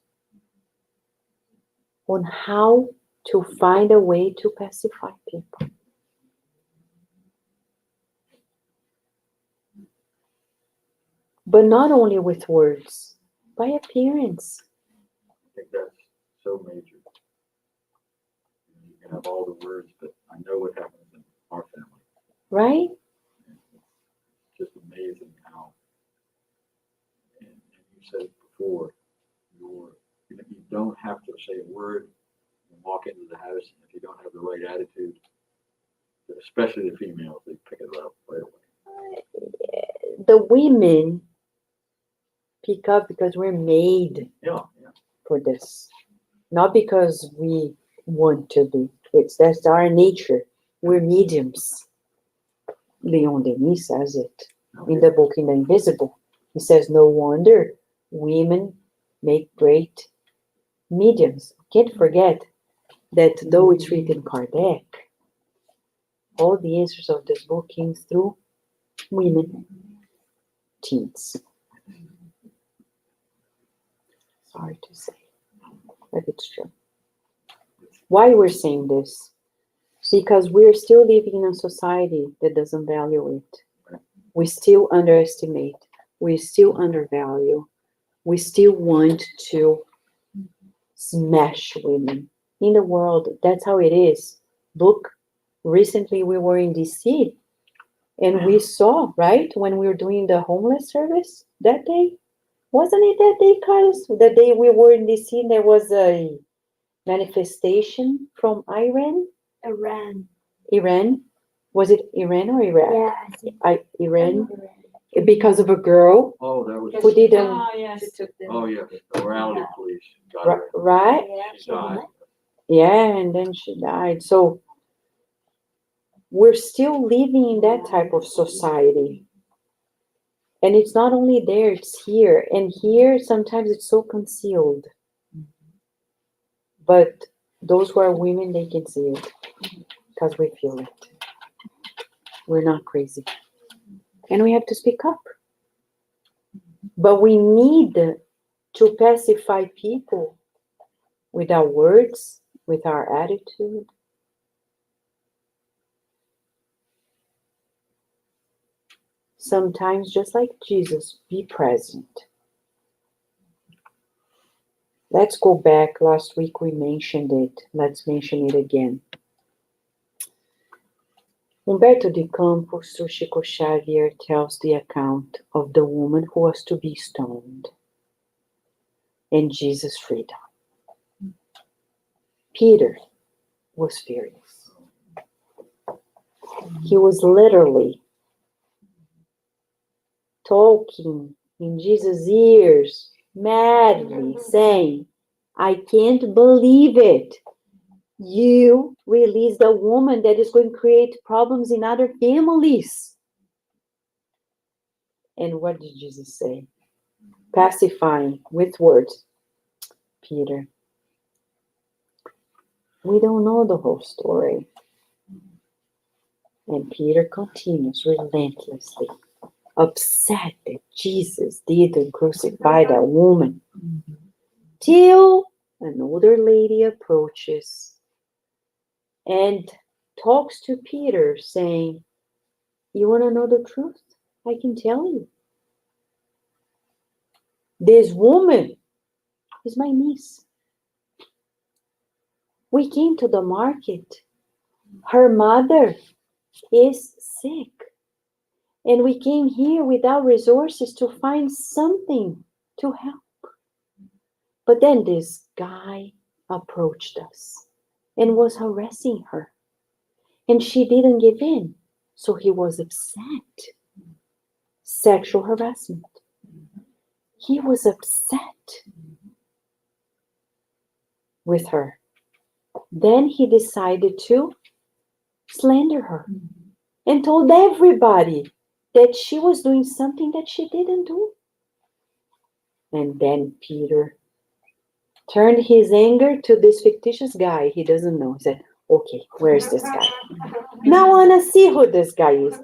on how to find a way to pacify people. But not only with words, by appearance. I think that's so major. You can have all the words, but I know what happens in our family. Right? It's just amazing how, and you said it before, you don't have to say a word and walk into the house if you don't have the right attitude, especially the females, they pick it up right away. The women pick up because we're made Yeah. for this. Not because we want to be. That's our nature. We're mediums. Leon Denis says it in the book In the Invisible. He says, no wonder women make great mediums. Can't forget that though it's written Kardec, all the answers of this book came through women, teens. Sorry to say, but it's true. Why we're saying this? Because we're still living in a society that doesn't value it. We still underestimate. We still undervalue. We still want to smash women. In the world, that's how it is. Look, recently we were in DC and we saw, right, when we were doing the homeless service that day. Wasn't it that day, Carlos? The day we were in DC and there was a manifestation from Iran? Iran? Was it Iran or Iraq? Yeah. Iran? Because of a girl Oh, that was. who didn't, Oh, yes. Oh, yeah, the morality police got her. right? She died. Yeah, and then she died. So we're still living in that type of society. And it's not only there, it's here. And here, sometimes it's so concealed. But those who are women, they can see it because we feel it. We're not crazy. And we have to speak up. But we need to pacify people with our words, with our attitude. Sometimes, just like Jesus, be present. Let's go back. Last week we mentioned it. Let's mention it again. Humberto de Campos, through Chico Xavier, tells the account of the woman who was to be stoned and Jesus' freedom. Peter was furious. He was literally talking in Jesus' ears, madly saying, I can't believe it. You released a woman that is going to create problems in other families. And what did Jesus say? Pacifying with words. Peter, we don't know the whole story. And Peter continues relentlessly, upset that Jesus didn't crucify that woman. Till an older lady approaches and talks to Peter, saying, you want to know the truth? I can tell you. This woman is my niece. We came to the market. Her mother is sick. And we came here without resources to find something to help. But then this guy approached us and was harassing her. And she didn't give in. So he was upset. Sexual harassment. He was upset with her. Then he decided to slander her and told everybody that she was doing something that she didn't do. And then Peter turned his anger to this fictitious guy he doesn't know. He said, okay, where's this guy? Now I want to see who this guy is.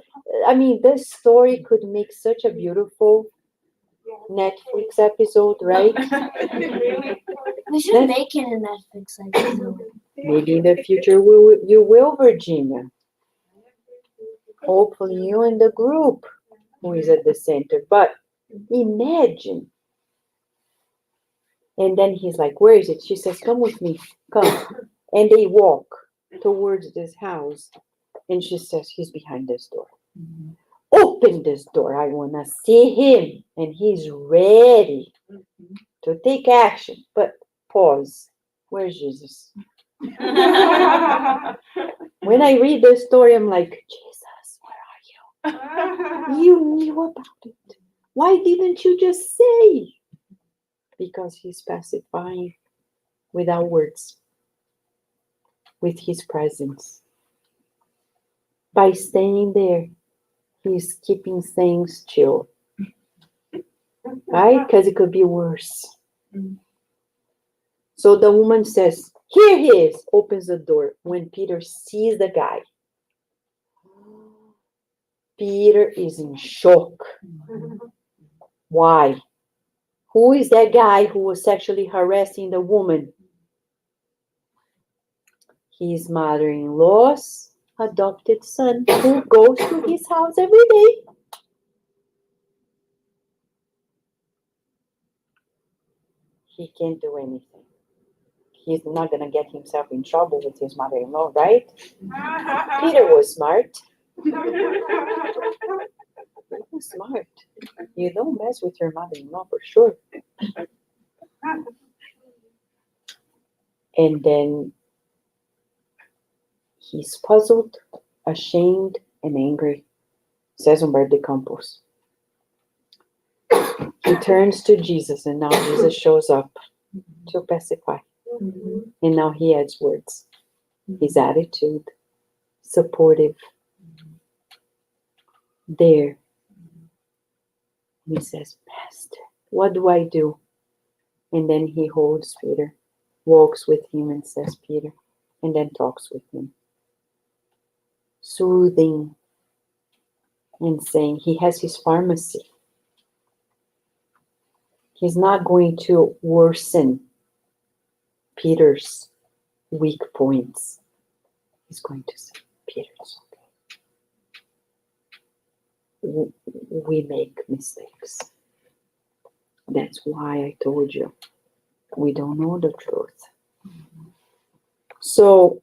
I mean, this story could make such a beautiful Netflix episode, right? We should make it a Netflix episode. Maybe in the future you will, Virginia. Hopefully you and the group who is at the center. But imagine. And then he's like, where is it? She says, come with me. Come. And they walk towards this house. And she says, he's behind this door. Open this door. I want to see him. And he's ready to take action. But pause. Where's Jesus? When I read the story, I'm like, Jesus, where are you? You knew about it. Why didn't you just say? Because he's pacifying without words, with his presence. By staying there, he's keeping things chill. Right? Because it could be worse. So the woman says, here he is, opens the door. When Peter sees the guy, Peter is in shock. Why? Who is that guy who was sexually harassing the woman? His mother-in-law's adopted son who goes to his house every day. He can't do anything. He's not going to get himself in trouble with his mother-in-law, right? Peter was smart. He was smart. You don't mess with your mother-in-law for sure. And then he's puzzled, ashamed, and angry, says Humberto de Campos. He turns to Jesus, and now Jesus shows up to pacify. And now he adds words. His attitude, supportive, there. He says, Master, what do I do? And then he holds Peter, walks with him and says, Peter, and then talks with him. Soothing and saying he has his pharmacy. He's not going to worsen Peter's weak points. He's going to say, Peter, it's okay. We make mistakes. That's why I told you. We don't know the truth. So,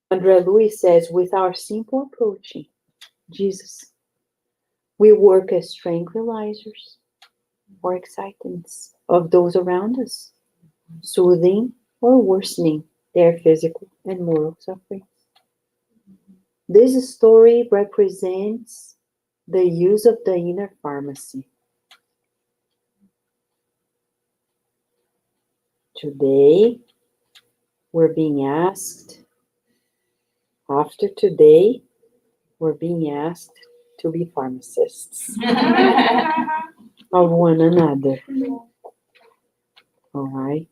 Andrea Louis says, with our simple approaching, Jesus, we work as tranquilizers or excitants of those around us, soothing or worsening their physical and moral suffering. This story represents the use of the inner pharmacy. Today, we're being asked, after today, we're being asked to be pharmacists of one another. All right?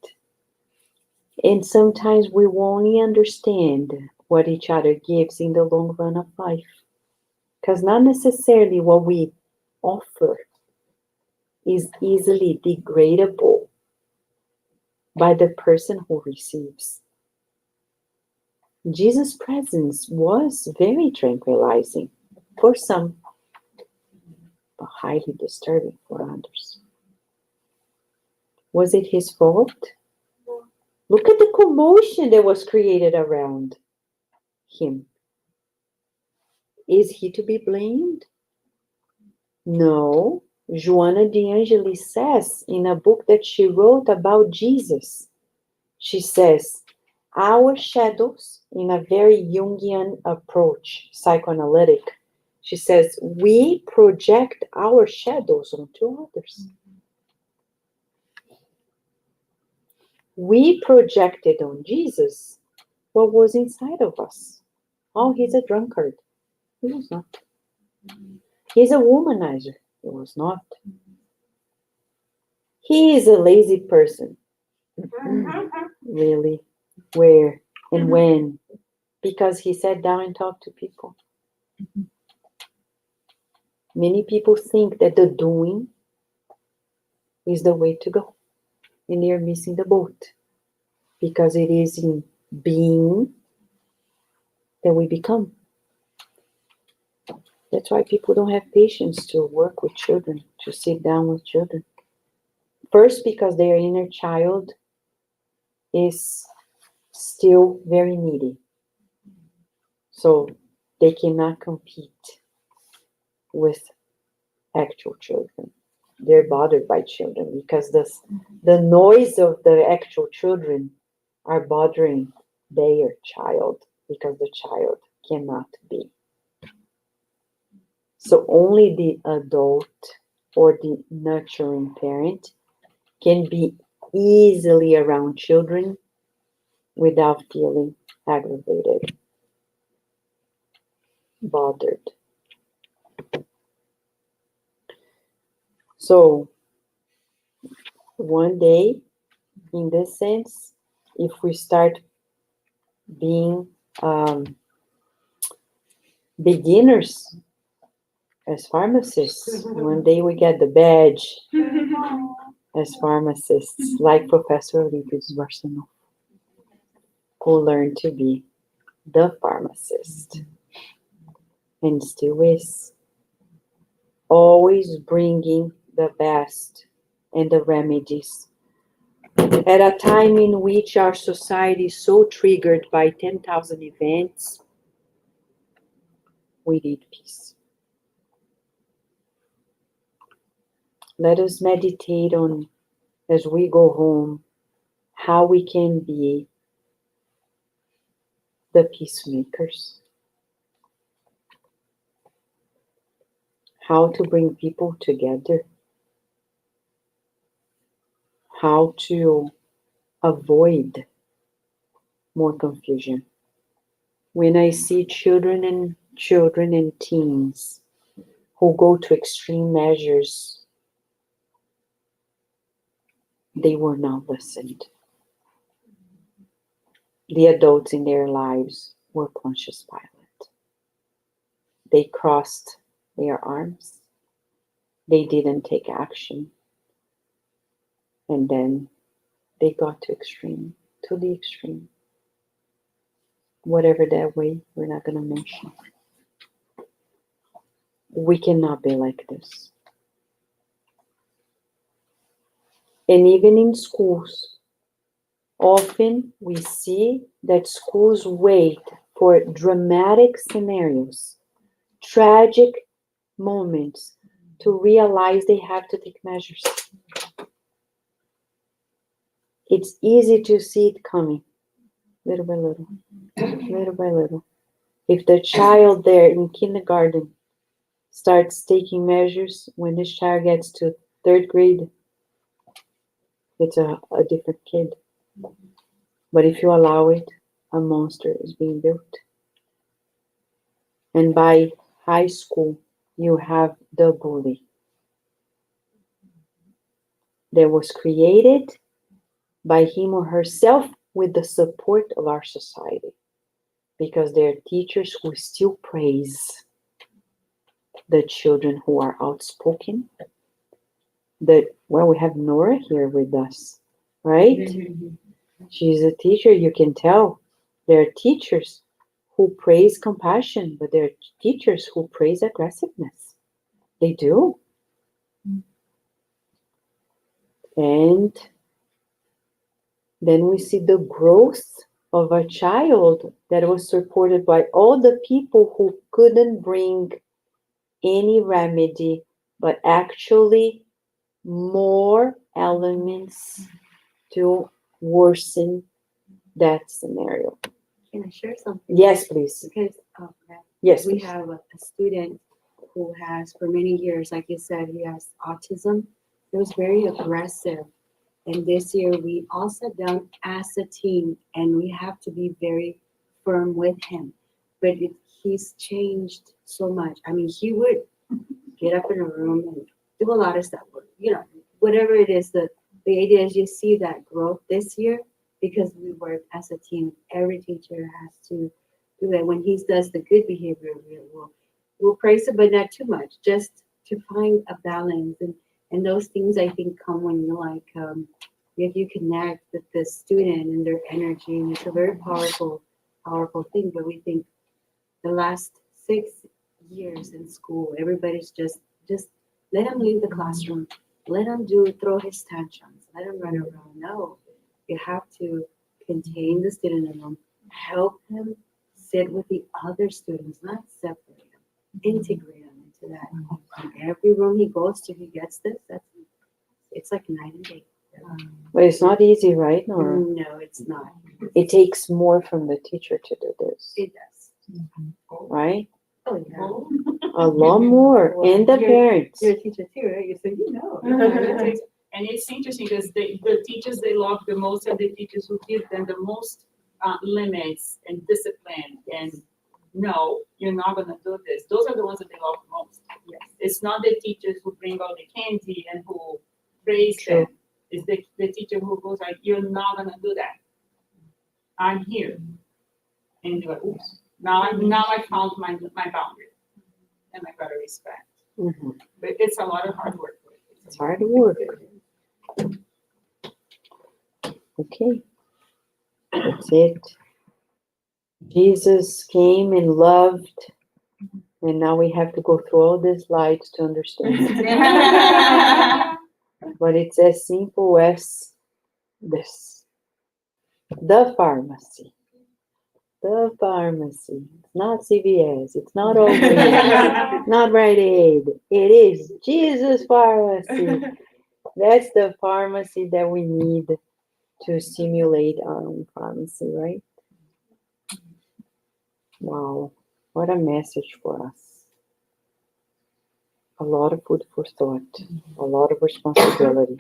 And sometimes we will only understand what each other gives in the long run of life. Because not necessarily what we offer is easily degradable by the person who receives. Jesus' presence was very tranquilizing for some, but highly disturbing for others. Was it his fault? Look at the commotion that was created around him. Is he to be blamed? No. Joana de Angelis says in a book that she wrote about Jesus, she says, our shadows, in a very Jungian approach, psychoanalytic, she says, we project our shadows onto others. We projected on Jesus what was inside of us. Oh, he's a drunkard. He was not. He's a womanizer. He was not. He is a lazy person. Really? Where and when? Because he sat down and talked to people. Many people think that the doing is the way to go. And they're missing the boat. Because it is in being that we become. That's why people don't have patience to work with children, to sit down with children. First, because their inner child is still very needy. So they cannot compete with actual children. They're bothered by children because the noise of the actual children are bothering their child because the child cannot be. So only the adult or the nurturing parent can be easily around children without feeling aggravated. bothered. So one day, in this sense, if we start being beginners as pharmacists, one day we get the badge as pharmacists, like Professor Olímpides Barcelona, who learned to be the pharmacist and still is, always bringing the best and the remedies. At a time in which our society is so triggered by 10,000 events, we need peace. Let us meditate on, as we go home, how we can be the peacemakers. How to bring people together. How to avoid more confusion. When I see children and teens who go to extreme measures, they were not listened. The adults in their lives were Pontius Pilate. They crossed their arms. They didn't take action. And then they got to the extreme. Whatever that way, we're not going to mention. We cannot be like this. And even in schools, often we see that schools wait for dramatic scenarios, tragic moments to realize they have to take measures. It's easy to see it coming, little by little, little by little. If the child there in kindergarten starts taking measures, when this child gets to 3rd grade, it's a different kid. But if you allow it, a monster is being built. And by high school, you have the bully that was created by him or herself with the support of our society. Because there are teachers who still praise the children who are outspoken. We have Nora here with us, right? She's a teacher, you can tell. There are teachers who praise compassion, but there are teachers who praise aggressiveness. They do. And then we see the growth of a child that was supported by all the people who couldn't bring any remedy, but actually more elements to worsen that scenario. Can I share something? Yes, please. Because Yes, we please. have a student who has, for many years, like you said, he has autism. He was very aggressive. And this year, we all sat down as a team, and we have to be very firm with him. But he's changed so much. I mean, he would get up in a room and do a lot of stuff. You know, whatever it is, the idea is you see that growth this year because we work as a team. Every teacher has to do that. When he does the good behavior, we'll praise it, but not too much, just to find a balance. And those things, I think, come when you if you connect with the student and their energy, and it's a very powerful thing. But we think the last 6 years in school, everybody's just let him leave the classroom, let him throw his tantrums, let him run around. No, you have to contain the student in the room, help him sit with the other students, not separate him, integrate him into that. And every room he goes to, he gets this. It's like night and day. But it's not easy, right, Nora? No, it's not. It takes more from the teacher to do this, It does. right? Oh yeah. A lot more. And the parents. You're a teacher too, right? So you know. And it's interesting because the teachers they love the most are the teachers who give them the most limits and discipline and no, you're not gonna do this. Those are the ones that they love the most. Yes. It's not the teachers who bring all the candy and who praise True. them. It's the teacher who goes like, you're not gonna do that. I'm here. And you're like, oops, now I found my boundary. And I gotta respect. Mhm. But it's a lot of hard work. It's hard work. Okay. That's it. Jesus came and loved, and now we have to go through all these slides to understand. But it's as simple as this. The pharmacy. The pharmacy. It's not CVS. It's not Walgreens. Not Rite Aid. It is Jesus Pharmacy. That's the pharmacy that we need to stimulate our own pharmacy, right? Wow. What a message for us. A lot of food for thought. A lot of responsibility.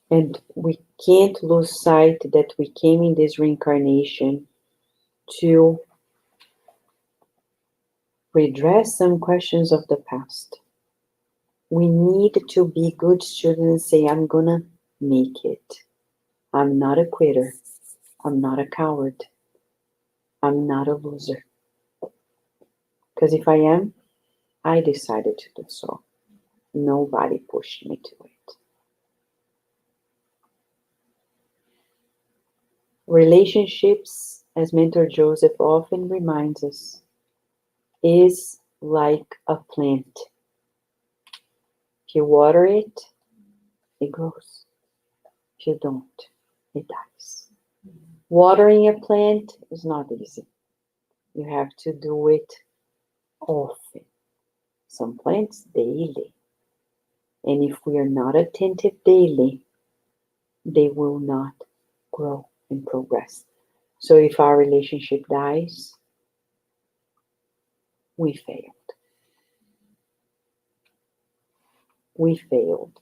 And we can't lose sight that we came in this reincarnation to redress some questions of the past. We need to be good students and say, I'm gonna make it. I'm not a quitter. I'm not a coward. I'm not a loser. Because if I am, I decided to do so. Nobody pushed me to it. Relationships, as Mentor Joseph often reminds us, is like a plant. If you water it, it grows. If you don't, it dies. Watering a plant is not easy. You have to do it often. Some plants daily. And if we are not attentive daily, they will not grow and progress. So if our relationship dies, we failed. We failed.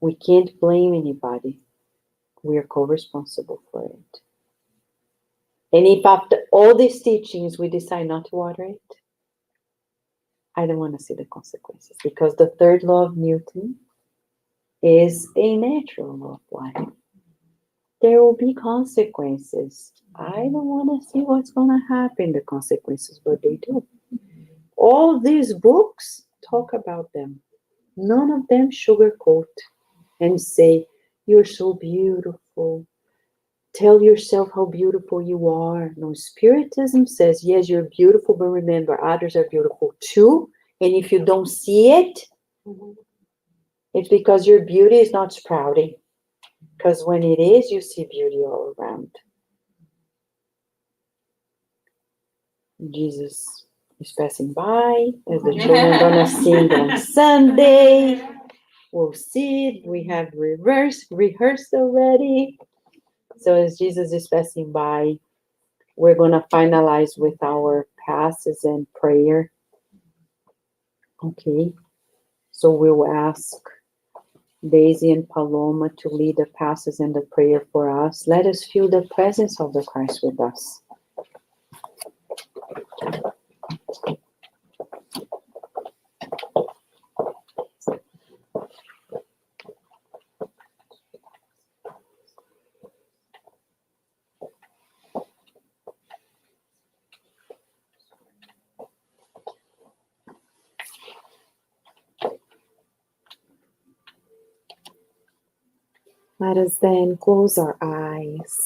We can't blame anybody. We are co-responsible for it. And if after all these teachings we decide not to water it, I don't want to see the consequences, because the third law of Newton is a natural law of life. There will be consequences. I don't want to see what's going to happen, the consequences, but they do. All these books talk about them. None of them sugarcoat and say, you're so beautiful. Tell yourself how beautiful you are. No, Spiritism says, yes, you're beautiful, but remember, others are beautiful too. And if you don't see it, it's because your beauty is not sprouting. Because when it is, you see beauty all around. Jesus is passing by, as the children are going to sing on Sunday. We'll see it. We have rehearsed already. So as Jesus is passing by, we're going to finalize with our passes and prayer. Okay. So we'll ask Daisy and Paloma to lead the passes and the prayer for us. Let us feel the presence of the Christ with us. Let us then close our eyes.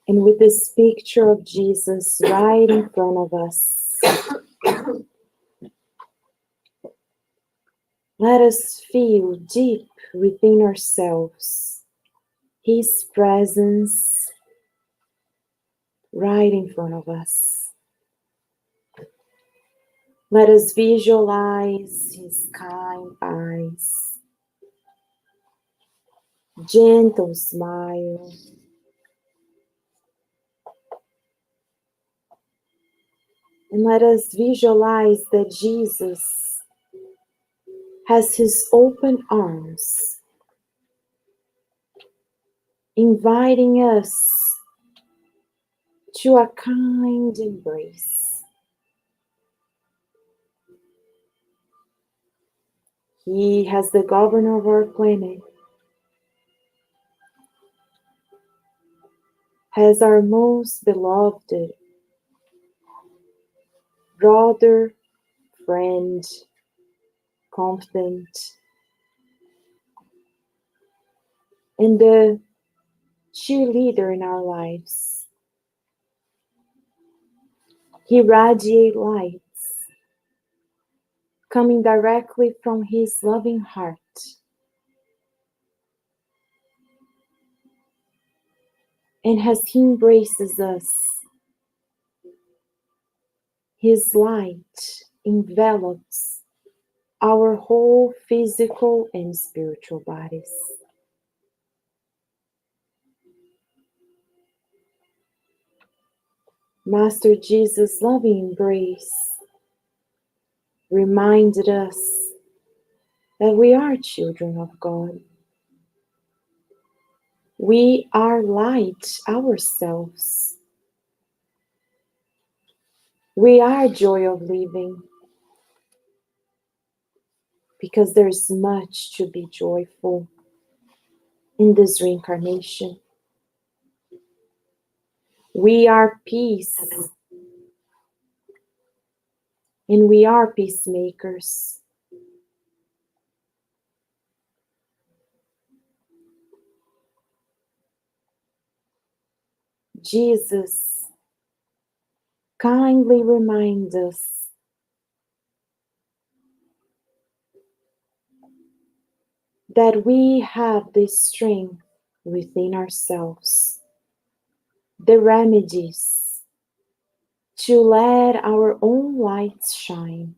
And with this picture of Jesus right in front of us, let us feel deep within ourselves His presence right in front of us. Let us visualize His kind eyes, gentle smile, and let us visualize that Jesus has His open arms inviting us to a kind embrace. He has the governor of our planet, has our most beloved brother, friend, confidant, and the cheerleader in our lives. He radiates lights coming directly from his loving heart. And as he embraces us, his light envelops our whole physical and spiritual bodies. Master Jesus' loving embrace reminded us that we are children of God. We are light ourselves. We are joy of living, because there's much to be joyful in this reincarnation. We are peace, and we are peacemakers. Jesus kindly reminds us that we have this strength within ourselves, the remedies to let our own lights shine.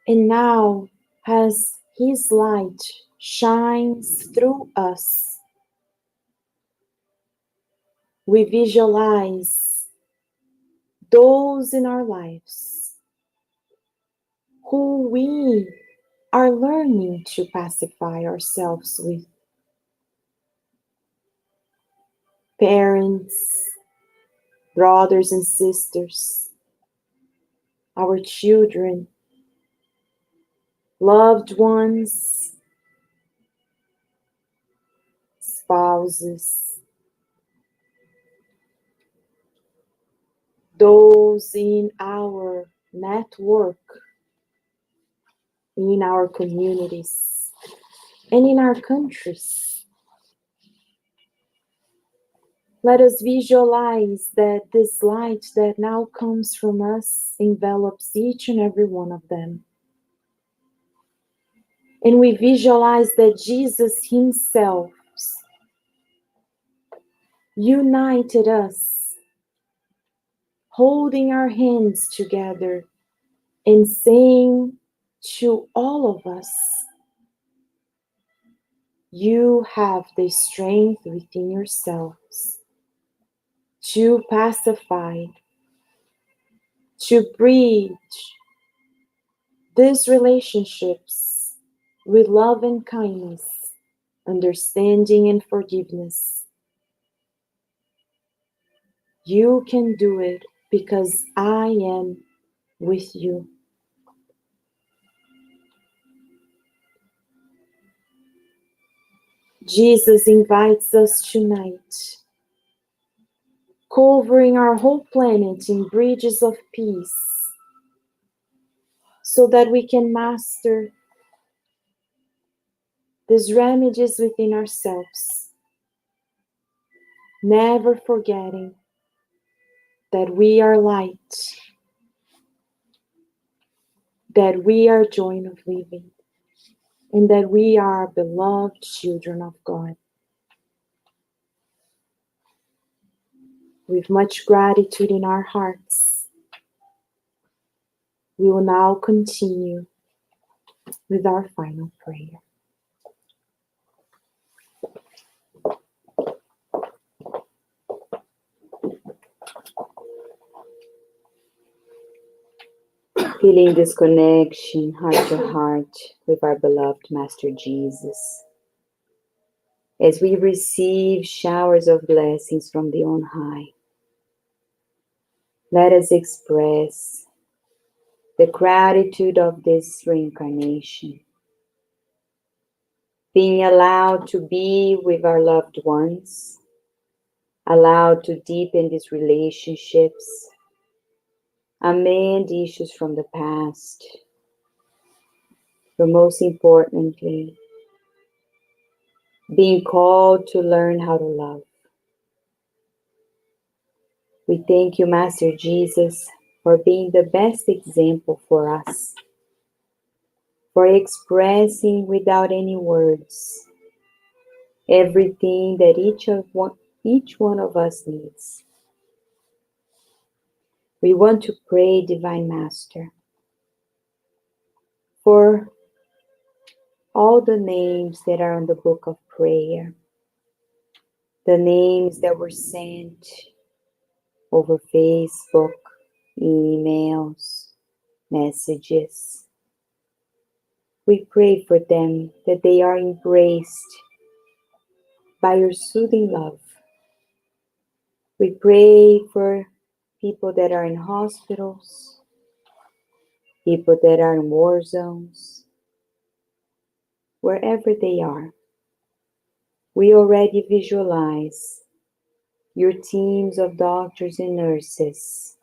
And now, as His light shines through us, we visualize those in our lives who we are learning to pacify ourselves with. Parents, brothers and sisters, our children, loved ones, spouses, those in our network, in our communities, and in our countries. Let us visualize that this light that now comes from us envelops each and every one of them. And we visualize that Jesus Himself united us, holding our hands together and saying to all of us, you have the strength within yourselves to pacify, to bridge these relationships with love and kindness, understanding and forgiveness. You can do it because I am with you. Jesus invites us tonight, covering our whole planet in bridges of peace, so that we can master these remedies within ourselves, never forgetting that we are light, that we are joy of living, and that we are beloved children of God. With much gratitude in our hearts, we will now continue with our final prayer. Feeling this connection heart to heart with our beloved Master Jesus. As we receive showers of blessings from the on high, let us express the gratitude of this reincarnation, being allowed to be with our loved ones, allowed to deepen these relationships, amend issues from the past, but most importantly, being called to learn how to love. We thank you, Master Jesus, for being the best example for us, for expressing without any words everything that each one of us needs. We want to pray, Divine Master, for all the names that are on the book of prayer, the names that were sent over Facebook, emails, messages. We pray for them that they are embraced by your soothing love. We pray for people that are in hospitals, people that are in war zones, wherever they are. We already visualize your teams of doctors and nurses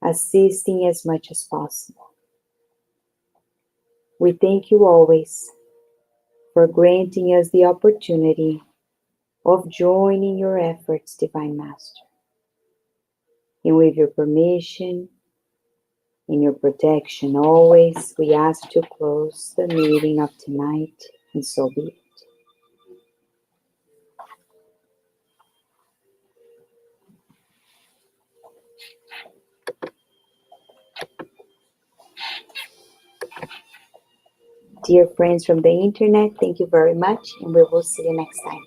assisting as much as possible. We thank you always for granting us the opportunity of joining your efforts, Divine Master. And with your permission and your protection always, we ask to close the meeting of tonight, and so be it. Dear friends from the internet, thank you very much, and we will see you next time.